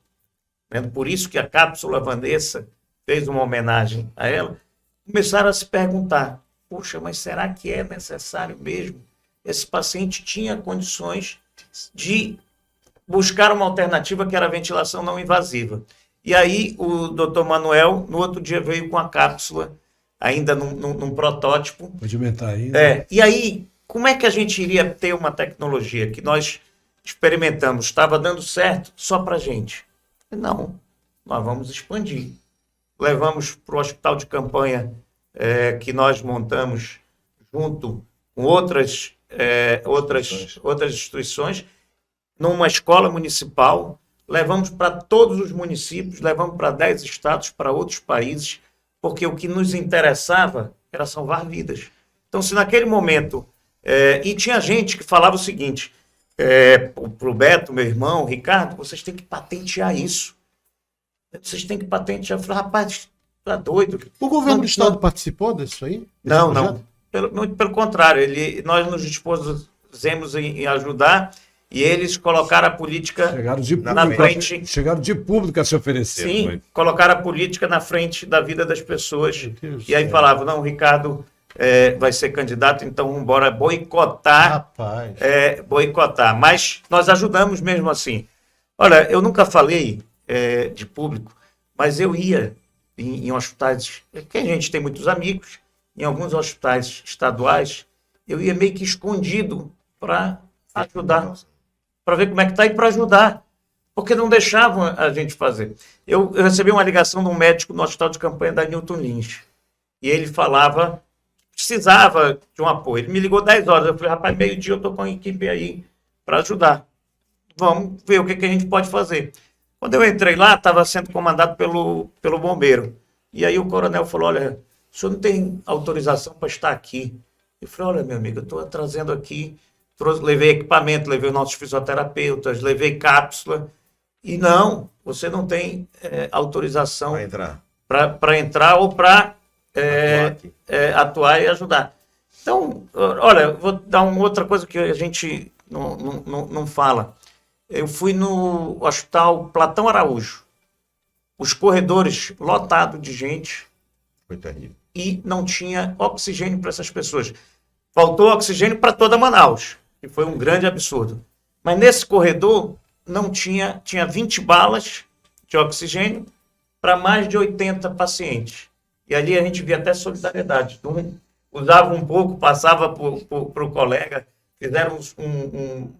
por isso que a cápsula Vanessa fez uma homenagem a ela, começaram a se perguntar, poxa, mas será que é necessário mesmo? Esse paciente tinha condições de buscar uma alternativa que era a ventilação não invasiva. E aí o doutor Manuel, no outro dia, veio com a cápsula, ainda num protótipo. Pode aumentar ainda. E aí, como é que a gente iria ter uma tecnologia que nós experimentamos, estava dando certo só para a gente? Não, nós vamos expandir. Levamos para o hospital de campanha que nós montamos junto com outras instituições, numa escola municipal, levamos para todos os municípios, levamos para 10 estados, para outros países, porque o que nos interessava era salvar vidas. Então, se naquele momento... e tinha gente que falava o seguinte, para o Beto, meu irmão, o Ricardo, vocês têm que patentear isso. Vocês têm que patentear. Eu falei, rapaz, tá doido. O governo do estado participou disso aí? Não. Muito pelo contrário. Nós nos dispusemos em ajudar e eles colocaram a política na frente. Chegaram de público a se oferecer. Sim, colocaram a política na frente da vida das pessoas. E aí falavam, não, o Ricardo vai ser candidato, então vamos embora boicotar. Rapaz. Boicotar. Mas nós ajudamos mesmo assim. Olha, eu nunca falei de público, mas eu ia em hospitais, que a gente tem muitos amigos, em alguns hospitais estaduais, eu ia meio que escondido para ajudar, para ver como é que está e para ajudar, porque não deixavam a gente fazer. Eu recebi uma ligação de um médico no hospital de campanha da Newton Lins, e ele falava que precisava de um apoio. Ele me ligou 10 horas, eu falei, rapaz, meio-dia eu estou com a equipe aí para ajudar. Vamos ver o que a gente pode fazer. Quando eu entrei lá, estava sendo comandado pelo bombeiro. E aí o coronel falou, olha, o senhor não tem autorização para estar aqui. Eu falei, olha, meu amigo, eu estou trazendo aqui, levei equipamento, levei nossos fisioterapeutas, levei cápsula. E não, você não tem autorização para entrar ou para atuar e ajudar. Então, olha, vou dar uma outra coisa que a gente não fala. Eu fui no hospital Platão Araújo, os corredores lotados de gente. Foi terrível. E não tinha oxigênio para essas pessoas. Faltou oxigênio para toda Manaus, que foi um grande absurdo. Mas nesse corredor não tinha 20 balas de oxigênio para mais de 80 pacientes. E ali a gente via até solidariedade. Usava um pouco, passava para o colega, fizeram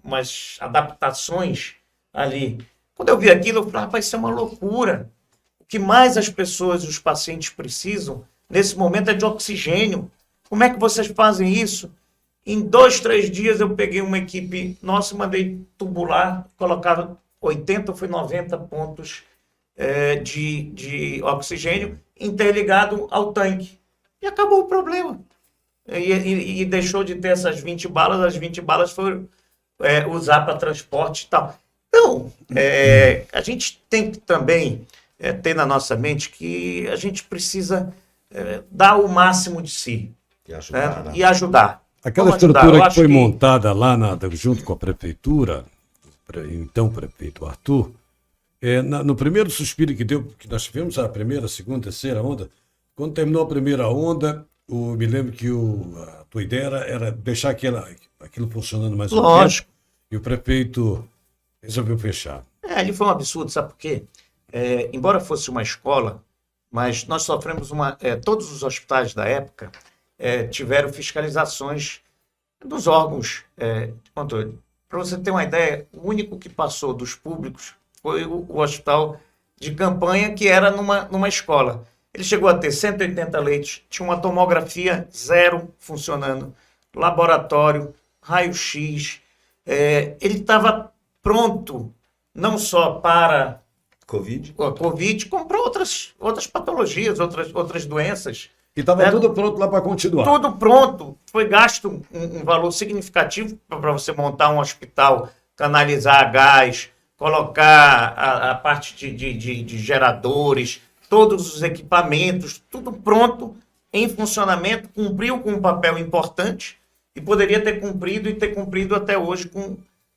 umas adaptações ali. Quando eu vi aquilo, eu falei, rapaz, isso é uma loucura. O que mais as pessoas e os pacientes precisam, nesse momento, é de oxigênio. Como é que vocês fazem isso? Em 2, 3 dias, eu peguei uma equipe nossa e mandei tubular, colocava 80 ou 90 pontos de oxigênio interligado ao tanque. E acabou o problema. E deixou de ter essas 20 balas, as 20 balas foram usar para transporte e tal. Então, a gente tem que também ter na nossa mente que a gente precisa dar o máximo de si e ajudar. Aquela estrutura que foi montada lá junto com a prefeitura, então prefeito Arthur, no primeiro suspiro que nós tivemos, a primeira, segunda, terceira onda, quando terminou a primeira onda, me lembro que a tua ideia era deixar aquilo funcionando mais um tempo, e o prefeito resolveu fechar. Ali foi um absurdo, sabe por quê? Embora fosse uma escola, mas nós sofremos todos os hospitais da época tiveram fiscalizações dos órgãos de controle. Para você ter uma ideia, o único que passou dos públicos foi o hospital de campanha, que era numa escola. Ele chegou a ter 180 leitos, tinha uma tomografia 0 funcionando, laboratório, raio-x. Ele estava pronto não só para a Covid, como para outras patologias, outras doenças. E estava tudo pronto lá para continuar. Tudo pronto. foi gasto um valor significativo para você montar um hospital, canalizar gás, colocar a parte de geradores, todos os equipamentos, tudo pronto, em funcionamento, cumpriu com um papel importante e poderia ter cumprido e ter cumprido até hoje com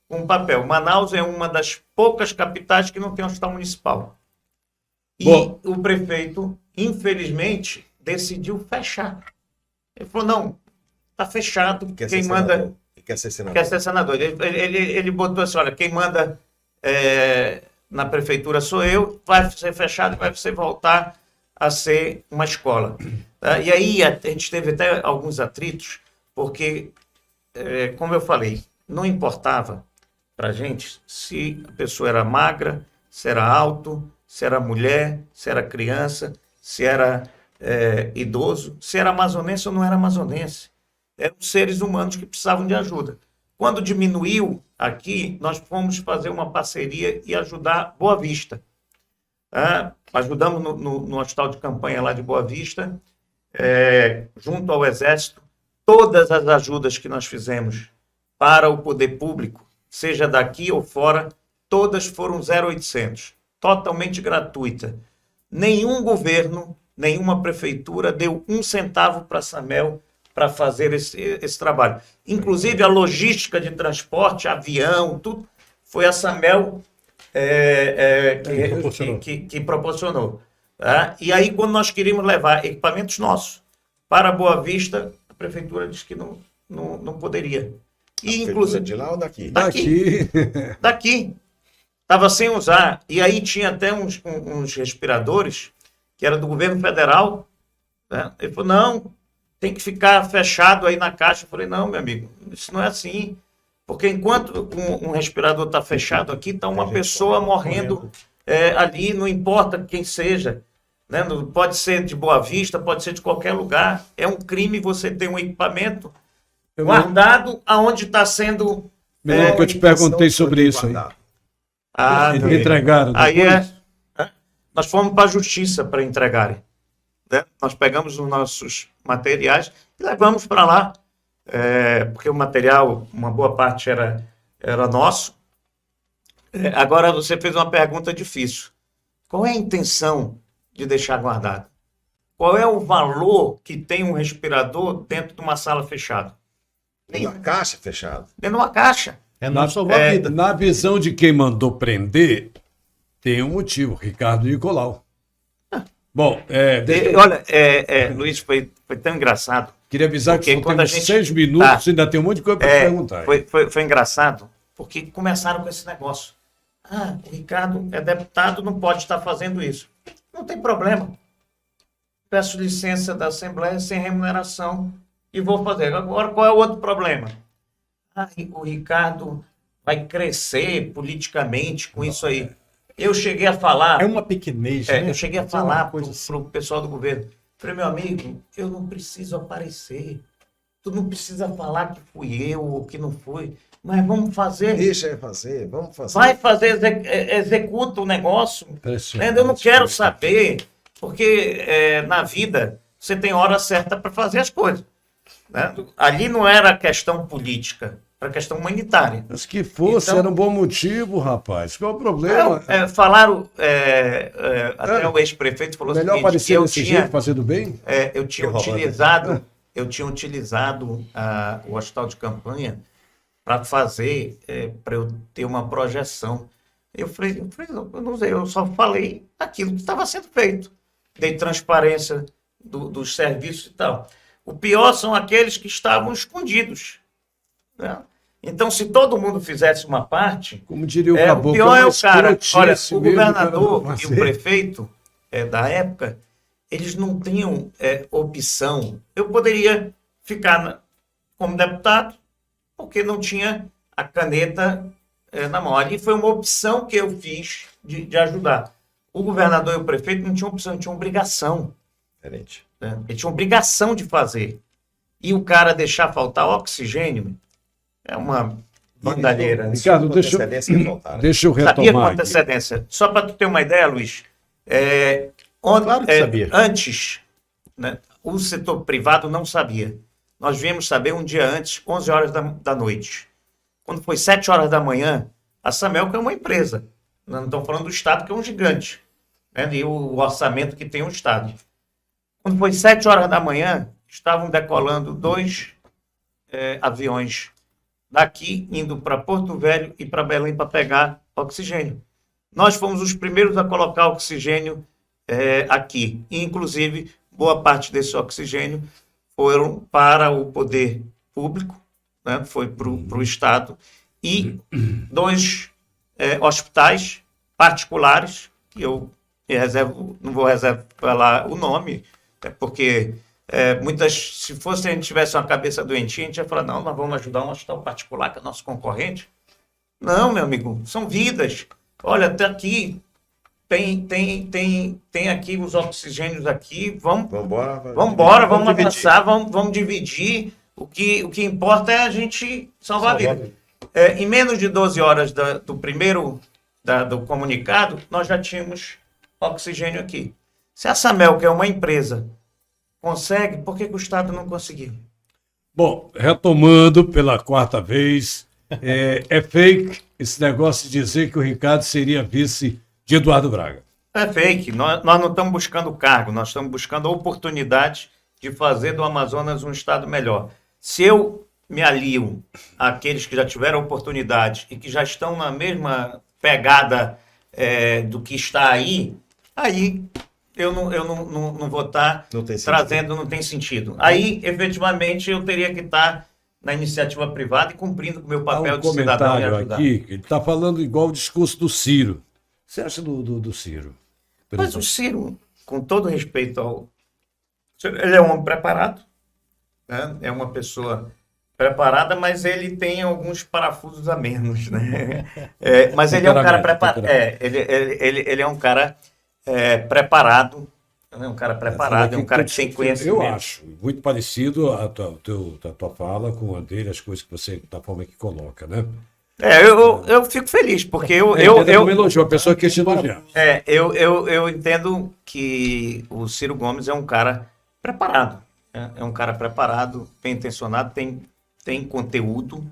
um papel. Manaus é uma das poucas capitais que não tem hospital municipal. E Bom. o prefeito, infelizmente, decidiu fechar. Ele falou, não, está fechado, quem manda... Quer ser senador. Quer ser senador. Ele botou assim, olha, quem manda na prefeitura sou eu, vai ser fechado e vai ser voltar a ser uma escola. Tá? E aí a gente teve até alguns atritos, porque, como eu falei, não importava para a gente se a pessoa era magra, se era alto, se era mulher, se era criança, se era idoso, se era amazonense ou não era amazonense. Eram seres humanos que precisavam de ajuda. Quando diminuiu aqui, nós fomos fazer uma parceria e ajudar Boa Vista. Ajudamos no hospital de campanha lá de Boa Vista, junto ao Exército. Todas as ajudas que nós fizemos para o poder público, seja daqui ou fora, todas foram 0800, totalmente gratuita. Nenhum governo, nenhuma prefeitura deu um centavo para a SAMEL para fazer esse trabalho. Inclusive, a logística de transporte, avião, tudo, foi a SAMEL que proporcionou. Tá? E aí, quando nós queríamos levar equipamentos nossos para Boa Vista, a prefeitura disse que não poderia. E, inclusive, De lá ou daqui? Daqui. Estava sem usar. E aí tinha até uns respiradores, que era do governo federal. Né? Ele falou, não, tem que ficar fechado aí na caixa. Eu falei, não, meu amigo, isso não é assim. Porque enquanto um respirador está fechado aqui, está uma pessoa morrendo ali, não importa quem seja. Né? Pode ser de Boa Vista, pode ser de qualquer lugar. É um crime você ter um equipamento guardado aonde está sendo... Melhor que eu te perguntei sobre isso aí. Entregaram depois? Nós fomos para a justiça para entregarem. Né? Nós pegamos os nossos materiais e levamos para lá, porque o material, uma boa parte era nosso. Agora, você fez uma pergunta difícil. Qual é a intenção de deixar guardado? Qual é o valor que tem um respirador dentro de uma sala fechada? Uma caixa fechada. Dentro de uma caixa. Não salvou a vida. Na visão de quem mandou prender, tem um motivo, Ricardo Nicolau. Bom, Olha, Luiz, foi tão engraçado. queria avisar Porque que só quando a temos gente- 6 minutos, ainda tem um monte de coisa para perguntar. Foi engraçado, porque começaram com esse negócio. O Ricardo é deputado, não pode estar fazendo isso. Não tem problema. Peço licença da Assembleia sem remuneração e vou fazer. Agora, qual é o outro problema? O Ricardo vai crescer politicamente com isso aí. Eu cheguei a falar... É uma pequenez, né? Eu cheguei a Mas é uma falar coisa para o pessoal do governo. Falei, meu amigo, eu não preciso aparecer. Tu não precisa falar que fui eu ou que não fui. Mas vamos fazer. Deixa eu fazer, vamos fazer. Vai fazer, executa o negócio. Impressionante. Eu não quero saber, porque na vida você tem hora certa para fazer as coisas. Né? Ali não era questão política, era questão humanitária. Mas que fosse, Então- era um bom motivo, rapaz. Qual é o problema? Falaram, até o ex-prefeito falou o Melhor seguinte, aparecer que eu desse tinha, jeito, fazendo bem? eu tinha utilizado o hospital de campanha para fazer, para eu ter uma projeção. Eu falei, eu não sei, eu só falei aquilo que estava sendo feito. Dei transparência dos serviços e tal. O pior são aqueles que estavam escondidos. Né? Então, se todo mundo fizesse uma parte, Como diria o o Caboclo, pior é uma o cara. Olha, escrotice o mesmo, governador cara, e o prefeito da época, eles não tinham opção. Eu poderia ficar como deputado, porque não tinha a caneta na mão. Ali foi uma opção que eu fiz de ajudar. O governador e o prefeito não tinham opção, tinham obrigação. Diferente. Né? Ele tinha obrigação de fazer. E o cara deixar faltar oxigênio é uma bandalheira. Né? Ricardo, deixa eu Sabia com retomar aqui. antecedência. Só para tu ter uma ideia, Luiz, Claro que sabia. antes, né, o setor privado não sabia. nós viemos saber um dia antes, 11 horas da noite. Quando foi 7 horas da manhã, a Samelco é uma empresa. Nós não estamos falando do Estado, que é um gigante, né? E o orçamento que tem o Estado. Quando foi 7 horas da manhã, estavam decolando 2 aviões daqui, indo para Porto Velho e para Belém para pegar oxigênio. Nós fomos os primeiros a colocar oxigênio aqui. E, inclusive, boa parte desse oxigênio foram para o poder público, né? Foi para o Estado. E 2 hospitais particulares, que eu não vou falar o nome, porque se fosse a gente tivesse uma cabeça doentinha, a gente ia falar, não, nós vamos ajudar um hospital particular, que é nosso concorrente. Não, meu amigo, são vidas. Olha, até aqui, tem aqui os oxigênios aqui, vamos avançar, vamos dividir. O que importa é a gente salvar a vida. Em menos de 12 horas do primeiro do comunicado, nós já tínhamos oxigênio aqui. Se a Samelco é uma empresa, consegue, por que o Estado não conseguiu? Bom, retomando pela 4ª vez, é fake esse negócio de dizer que o Ricardo seria vice de Eduardo Braga. É fake. Nós não estamos buscando cargo, nós estamos buscando a oportunidade de fazer do Amazonas um estado melhor. Se eu me alio àqueles que já tiveram oportunidade e que já estão na mesma pegada do que está aí eu não vou estar trazendo, não tem sentido. Aí, efetivamente, eu teria que estar na iniciativa privada e cumprindo com o meu papel de cidadão e ajudar. Aqui, ele está falando igual o discurso do Ciro. O que você acha do Ciro? Mas o Ciro, com todo respeito ao... Ele é um homem preparado, né? É uma pessoa preparada, mas ele tem alguns parafusos a menos, né? Mas ele é um cara preparado. Ele é um cara preparado, né? Um cara preparado, é um cara que tem conhecimento. Eu acho muito parecido a tua fala com a dele, as coisas que você, da forma que coloca, né? Eu fico feliz, porque eu elogio, a pessoa que te elogiar. Eu entendo que o Ciro Gomes é um cara preparado. É um cara preparado, bem intencionado, tem conteúdo.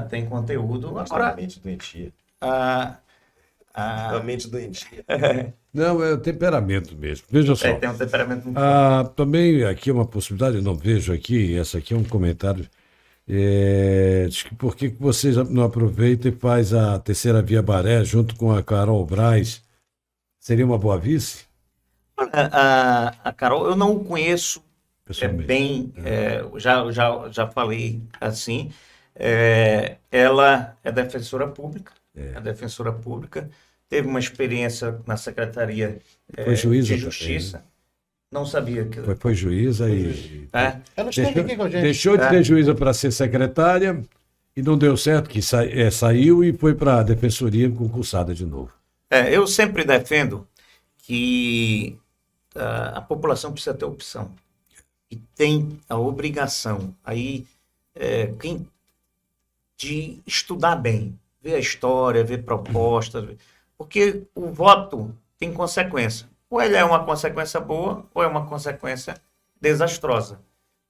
Tem conteúdo. Agora, A mente doentia. a A mente doentia. Não, é o temperamento mesmo. Veja só. tem um temperamento muito Também aqui é uma possibilidade, eu não vejo aqui, essa aqui é um comentário. Diz que por que você não aproveita e faz a Terceira Via Baré junto com a Carol Braz? Seria uma boa vice? A Carol, eu não o conheço Pessoalmente. bem, já falei assim. Ela é defensora pública, teve uma experiência na Secretaria Foi juíza de Justiça. Não sabia que... Foi juíza e Ela esteve aqui com a gente. deixou de ser juíza para ser secretária e não deu certo, que saiu e foi para a defensoria concursada de novo. Eu sempre defendo que a população precisa ter opção e tem a obrigação de estudar bem, ver a história, ver propostas, porque o voto tem consequência. Ou ele é uma consequência boa ou é uma consequência desastrosa.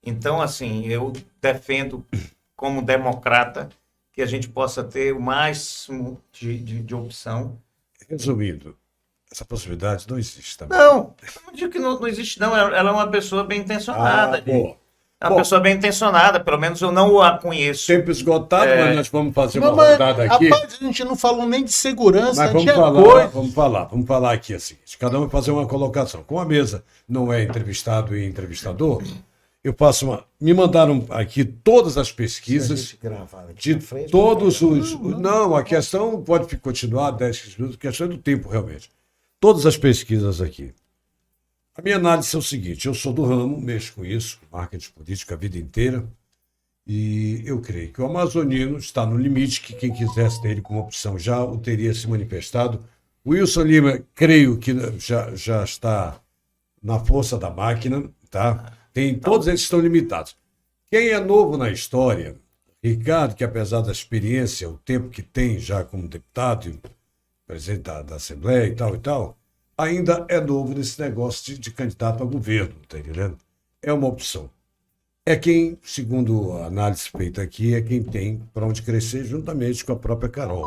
Então, assim, eu defendo como democrata que a gente possa ter o máximo de opção. Resumindo, essa possibilidade não existe também. Não, eu não digo que não existe, não. Ela é uma pessoa bem intencionada. Boa. É uma pessoa bem intencionada, pelo menos eu não a conheço. Tempo esgotado, mas nós vamos fazer uma Não, mas, rodada aqui. rapaz, a gente não falou nem de segurança, Mas de vamos falar aqui assim. Cada um vai fazer uma colocação. Com a mesa não é entrevistado e entrevistador, eu passo me mandaram aqui todas as pesquisas de todos os... Não, a questão pode continuar 10, 15 minutos, a questão é do tempo realmente. Todas as pesquisas aqui. A minha análise é o seguinte, eu sou do ramo, mexo com isso, marketing político a vida inteira, e eu creio que o amazonino está no limite, que quem quisesse ter ele como opção já o teria se manifestado. O Wilson Lima, creio que já está na força da máquina, tá? Todos eles estão limitados. Quem é novo na história, Ricardo, que apesar da experiência, o tempo que tem já como deputado, presidente da Assembleia e tal, ainda é novo nesse negócio de candidato a governo, tá entendendo? É uma opção. é quem, segundo a análise feita aqui, é quem tem para onde crescer juntamente com a própria Carol.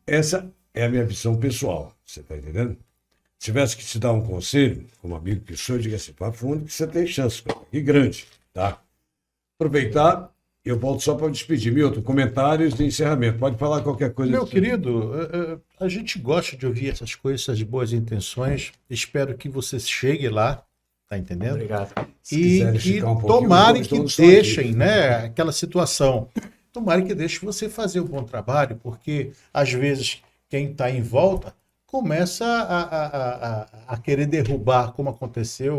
Essa é a minha visão pessoal, você está entendendo? Se tivesse que te dar um conselho, como amigo que sou, eu digo assim, para fundo que você tem chance, cara, e grande, tá? Aproveitar, eu volto só para despedir. Milton, comentários de encerramento. Pode falar qualquer coisa. Meu querido, a gente gosta de ouvir essas coisas, essas boas intenções. Espero que você chegue lá, tá entendendo? Obrigado. Se quiserem E esticar um pouquinho, tomarem os que donos estão aqui. deixem, né, aquela situação. Tomarem que deixem você fazer um bom trabalho, porque às vezes quem está em volta começa a querer derrubar, como aconteceu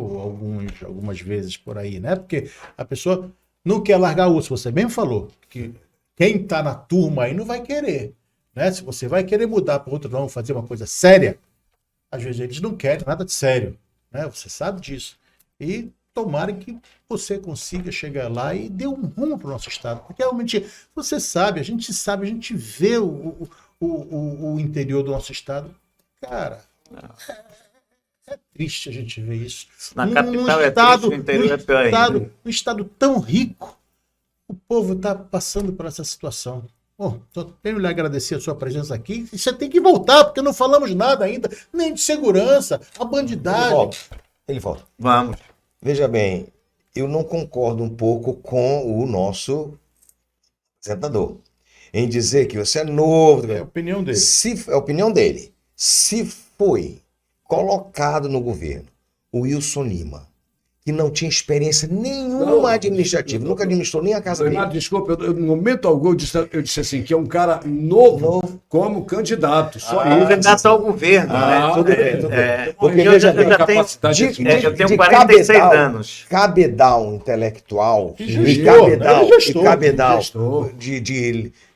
algumas vezes por aí, né? Porque a pessoa não quer largar o osso. Você mesmo falou que quem está na turma aí não vai querer, né? Se você vai querer mudar para outro não, fazer uma coisa séria, às vezes eles não querem nada de sério, né? Você sabe disso. E tomara que você consiga chegar lá e dê um rumo para o nosso estado, porque realmente você sabe, a gente vê o interior do nosso estado, cara. É triste a gente ver isso. Na capital é triste, no interior é pior ainda. Um estado tão rico, o povo está passando por essa situação. Tenho lhe agradecer a sua presença aqui. E você tem que voltar, porque não falamos nada ainda, nem de segurança, a bandidagem. Ele volta. Vamos. Veja bem, eu não concordo um pouco com o nosso apresentador em dizer que você é novo. É a opinião dele. É a opinião dele. Se foi colocado no governo o Wilson Lima, que não tinha experiência nenhuma administrativa, nunca administrou nem a casa dele. Renato, desculpa, no momento algum eu disse assim, que é um cara novo como candidato, só isso. Candidato ao governo, né? Tudo bem, tudo bem. Porque eu veja já bem, tenho, eu tenho de 46 cabedal, anos. Cabedal intelectual Que e gestor, cabedal, ele gestor, e cabedal gestor.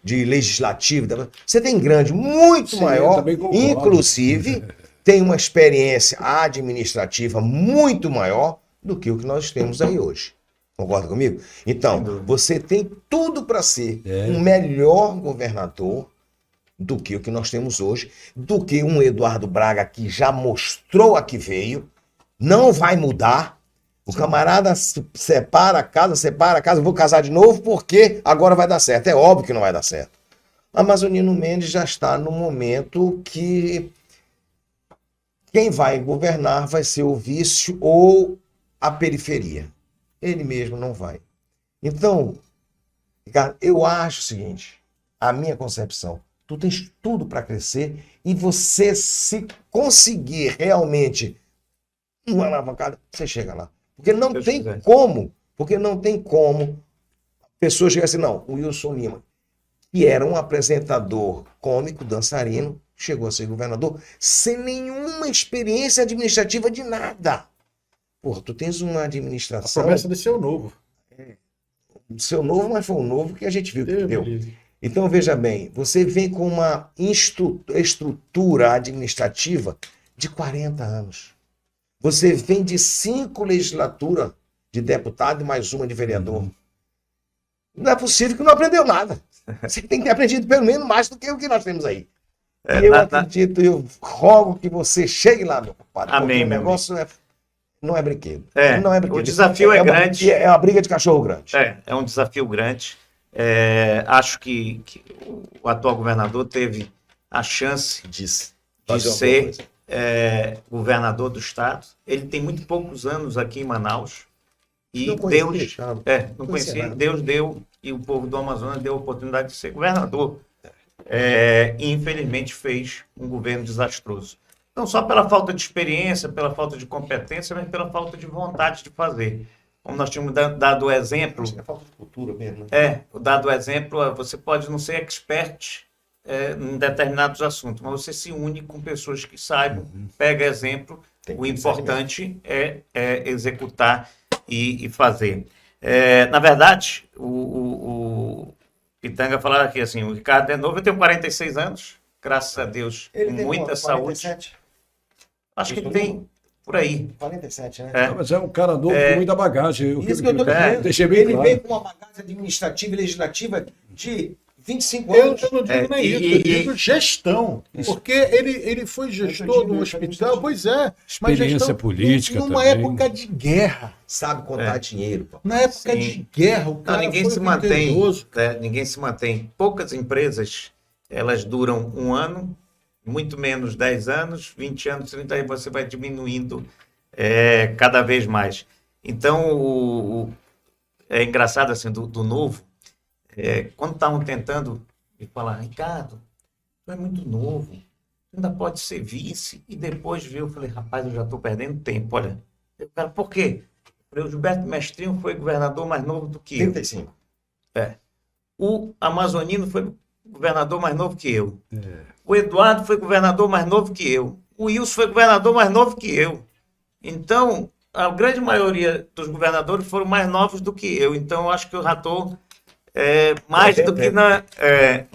de legislativo, você tem grande, muito Sim, eu maior, também concordo. inclusive tem uma experiência administrativa muito maior do que o que nós temos aí hoje. Concorda comigo? Então, você tem tudo para ser um melhor governador do que o que nós temos hoje, do que um Eduardo Braga que já mostrou a que veio, não vai mudar. O camarada separa a casa, vou casar de novo porque agora vai dar certo. É óbvio que não vai dar certo. Mas o Nino Mendes já está no momento que quem vai governar vai ser o vice ou a periferia. Ele mesmo não vai. Então, Ricardo, eu acho o seguinte, a minha concepção, tu tens tudo para crescer e você, se conseguir realmente uma alavancada, você chega lá. Porque não tem como pessoas chegarem assim, não, o Wilson Lima, que era um apresentador cômico, dançarino, chegou a ser governador sem nenhuma experiência administrativa de nada. Porra, tu tens uma A administração... promessa de ser o novo. Seu novo, mas foi o novo que a gente viu que Deus deu. me livre. Então, veja bem, você vem com uma estrutura administrativa de 40 anos. Você vem de 5 legislaturas de deputado e mais uma de vereador. Não é possível que não aprendeu nada. Você tem que ter aprendido pelo menos mais do que o que nós temos aí. E eu acredito, eu rogo que você chegue lá, meu compadre. Amém, porque o meu negócio não é brinquedo. É, Não é brinquedo. o desafio é grande. É uma briga de cachorro grande. É um desafio grande. Acho que o atual governador teve a chance de ser governador do estado. Ele tem muito poucos anos aqui em Manaus. E Não conhecia, Deus Thiago. não conhecia conhecia, nada. Deus deu, e o povo do Amazonas deu a oportunidade de ser governador. E infelizmente fez um governo desastroso. Não só pela falta de experiência, pela falta de competência, mas pela falta de vontade de fazer. Como nós tínhamos dado o exemplo, É falta de cultura mesmo. Né? dado o exemplo, você pode não ser expert em determinados assuntos, mas você se une com pessoas que saibam, pega exemplo, Tem o que importante é executar e fazer. Na verdade, o Pitanga falava aqui assim, o Ricardo é novo, eu tenho 46 anos, graças a Deus, com muita saúde. 47? Acho que ele tem por aí. 47, né? Não, mas é um cara novo com muita bagagem. Isso que eu tô dizendo. Deixei bem Ele claro. vem com uma bagagem administrativa e legislativa de 25 Eu anos. não digo nem isso, eu digo gestão. Porque ele foi gestor de um hospital, pois é. Mas Experiência gestão política numa também. época de guerra. Sabe contar dinheiro, pô. Na época Sim. de guerra, o Não, cara ninguém foi se mantém. vitorioso. Né? Ninguém se mantém. Poucas empresas, elas duram 1 ano, muito menos 10 anos, 20 anos, 30, aí você vai diminuindo cada vez mais. Então, é engraçado assim, do novo, quando estavam tentando me falar, Ricardo, tu é muito novo, tu ainda pode ser vice, e depois viu, eu falei, rapaz, eu já estou perdendo tempo, olha. Eu, cara, por quê? Eu falei, o Gilberto Mestrinho foi governador mais novo do que eu. 35. O Amazonino foi governador mais novo que eu. O Eduardo foi governador mais novo que eu. O Wilson foi governador mais novo que eu. Então, a grande maioria dos governadores foram mais novos do que eu. Então, eu acho que eu já estou mais do que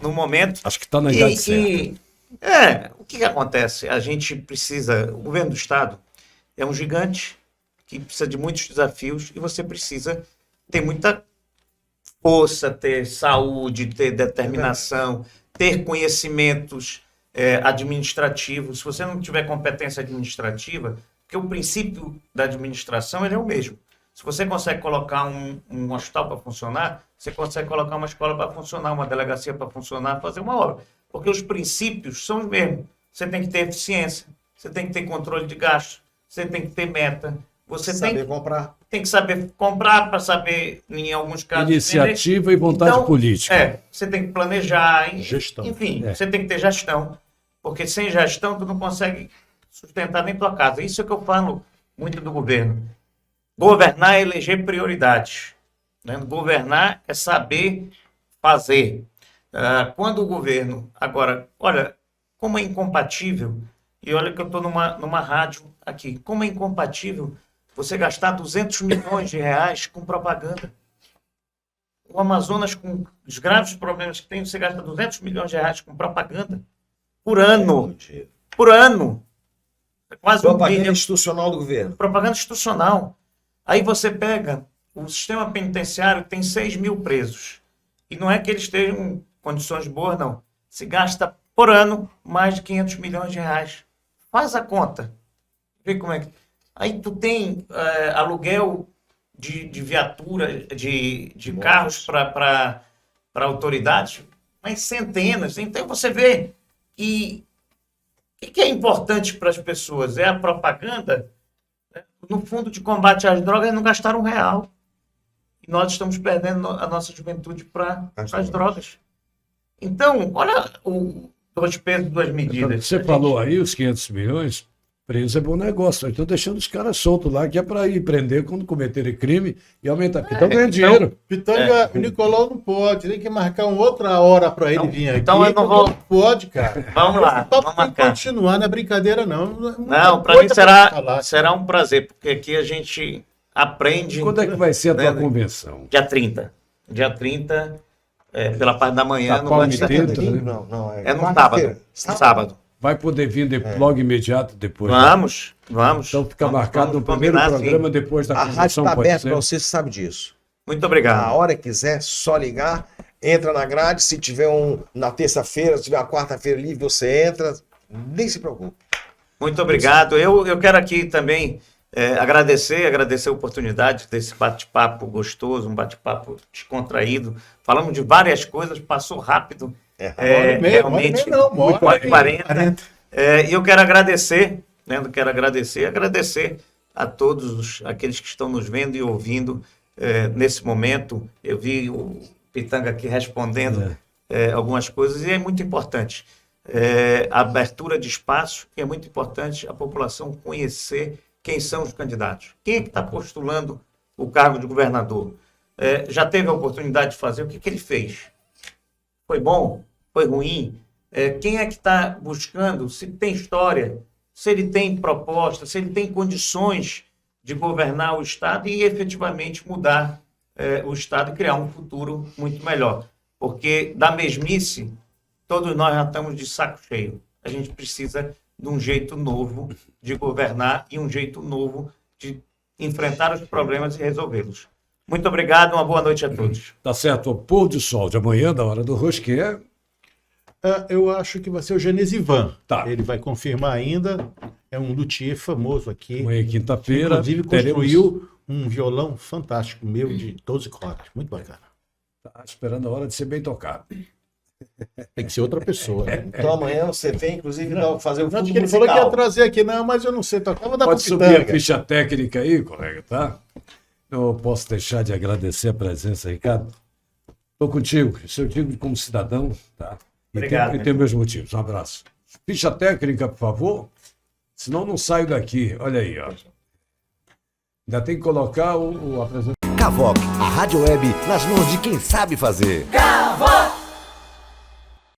no momento. Acho que está na idade certa. O que acontece? A gente precisa... O governo do Estado é um gigante que precisa de muitos desafios e você precisa ter muita força, ter saúde, ter determinação, ter conhecimentos administrativos. Se você não tiver competência administrativa, porque o princípio da administração ele é o mesmo. Se você consegue colocar um hospital para funcionar, você consegue colocar uma escola para funcionar, uma delegacia para funcionar, fazer uma obra. Porque os princípios são os mesmos. Você tem que ter eficiência, você tem que ter controle de gastos, você tem que ter meta, você Saber comprar. tem que saber comprar para saber, em alguns casos, Iniciativa e vontade política. Você tem que planejar, Gestão. enfim, você tem que ter gestão, porque sem gestão tu não consegue sustentar nem tua casa. Isso é que eu falo muito do governo. Governar é eleger prioridades. Né? Governar é saber fazer. Quando o governo... Agora, olha, como é incompatível, e olha que eu estou numa rádio aqui, como é incompatível você gastar 200 milhões de reais com propaganda. O Amazonas, com os graves problemas que tem, você gasta 200 milhões de reais com propaganda por ano. Por ano. É quase Propaganda bilhão. institucional do governo. Propaganda institucional. Aí você pega, o sistema penitenciário tem 6 mil presos. E não é que eles estejam em condições boas, não. Se gasta por ano mais de 500 milhões de reais. Faz a conta. Vê como é que... Aí tu tem aluguel de viatura, de carros para autoridades, mas centenas. Então você vê que o que é importante para as pessoas? É a propaganda. No fundo de combate às drogas, não gastaram R$1. E nós estamos perdendo a nossa juventude para as drogas. Então, olha o 2 pesos, 2 medidas. Você falou aí os 500 milhões, preso é bom negócio. Estão deixando os caras soltos lá, que é para ir prender quando cometerem crime e aumentar. Porque estão ganhando dinheiro. Pitanga, o Nicolau não pode, tem que marcar uma outra hora para ele vir aqui. Então eu não vou... Não pode, cara. Vamos lá, Esse papo vamos tem que marcar. continuar, não é brincadeira, não. Não, para mim será um prazer, porque aqui a gente aprende. Quando é que vai ser a tua Né? convenção? Dia 30. Dia 30, pela parte da manhã. Tá no Palme Banco Dentro, Central. né? Não, É no sábado. Sábado. Vai poder vir logo imediato depois. né? Vamos. Então fica marcado no primeiro combinar, programa sim. depois da A rádio convenção, está pode aberta ser? para você, sabe disso. Muito A obrigado. hora que quiser, só ligar, entra na grade. Se tiver na terça-feira, se tiver uma quarta-feira livre, você entra. Nem se preocupe. Muito obrigado. Eu quero aqui também agradecer a oportunidade desse bate-papo gostoso, um bate-papo descontraído. Falamos de várias coisas, passou rápido. Realmente, uma hora e 40. E eu quero agradecer, né? Agradecer a todos aqueles que estão nos vendo e ouvindo nesse momento. Eu vi o Pitanga aqui respondendo algumas coisas e é muito importante. A abertura de espaço, e é muito importante a população conhecer quem são os candidatos. Quem é que está postulando o cargo de governador? Já teve a oportunidade de fazer, o que ele fez? Foi bom? Foi ruim? Quem é que está buscando, se tem história, se ele tem proposta, se ele tem condições de governar o Estado e efetivamente mudar o Estado e criar um futuro muito melhor. Porque da mesmice, todos nós já estamos de saco cheio. A gente precisa de um jeito novo de governar e um jeito novo de enfrentar os problemas e resolvê-los. Muito obrigado, uma boa noite a todos. Tá certo, o pôr do sol de amanhã, da hora do rush, que é... Eu acho que vai ser o Genesivan. Tá. Ele vai confirmar ainda. É um luthier famoso aqui. Amanhã, quinta-feira, Inclusive construiu um violão fantástico meu de 12 cordas. Muito bacana. Tá esperando a hora de ser bem tocado. Tem que ser outra pessoa. Né? Então amanhã você vem, inclusive, fazer o Acho fundo que ele falou que ia musical. trazer aqui, não, mas eu não sei tocar. Vou dar Pode pra subir a Pitanga. ficha técnica aí, colega, tá? Eu posso deixar de agradecer a presença, Ricardo. Estou contigo, isso eu digo como cidadão, tá? E Obrigado, tem meus motivos. Um abraço. Ficha técnica, por favor. Senão não saio daqui. Olha aí, ó. Ainda tem que colocar o apresentador. Cavoc, a rádio web nas mãos de quem sabe fazer. Cavoc!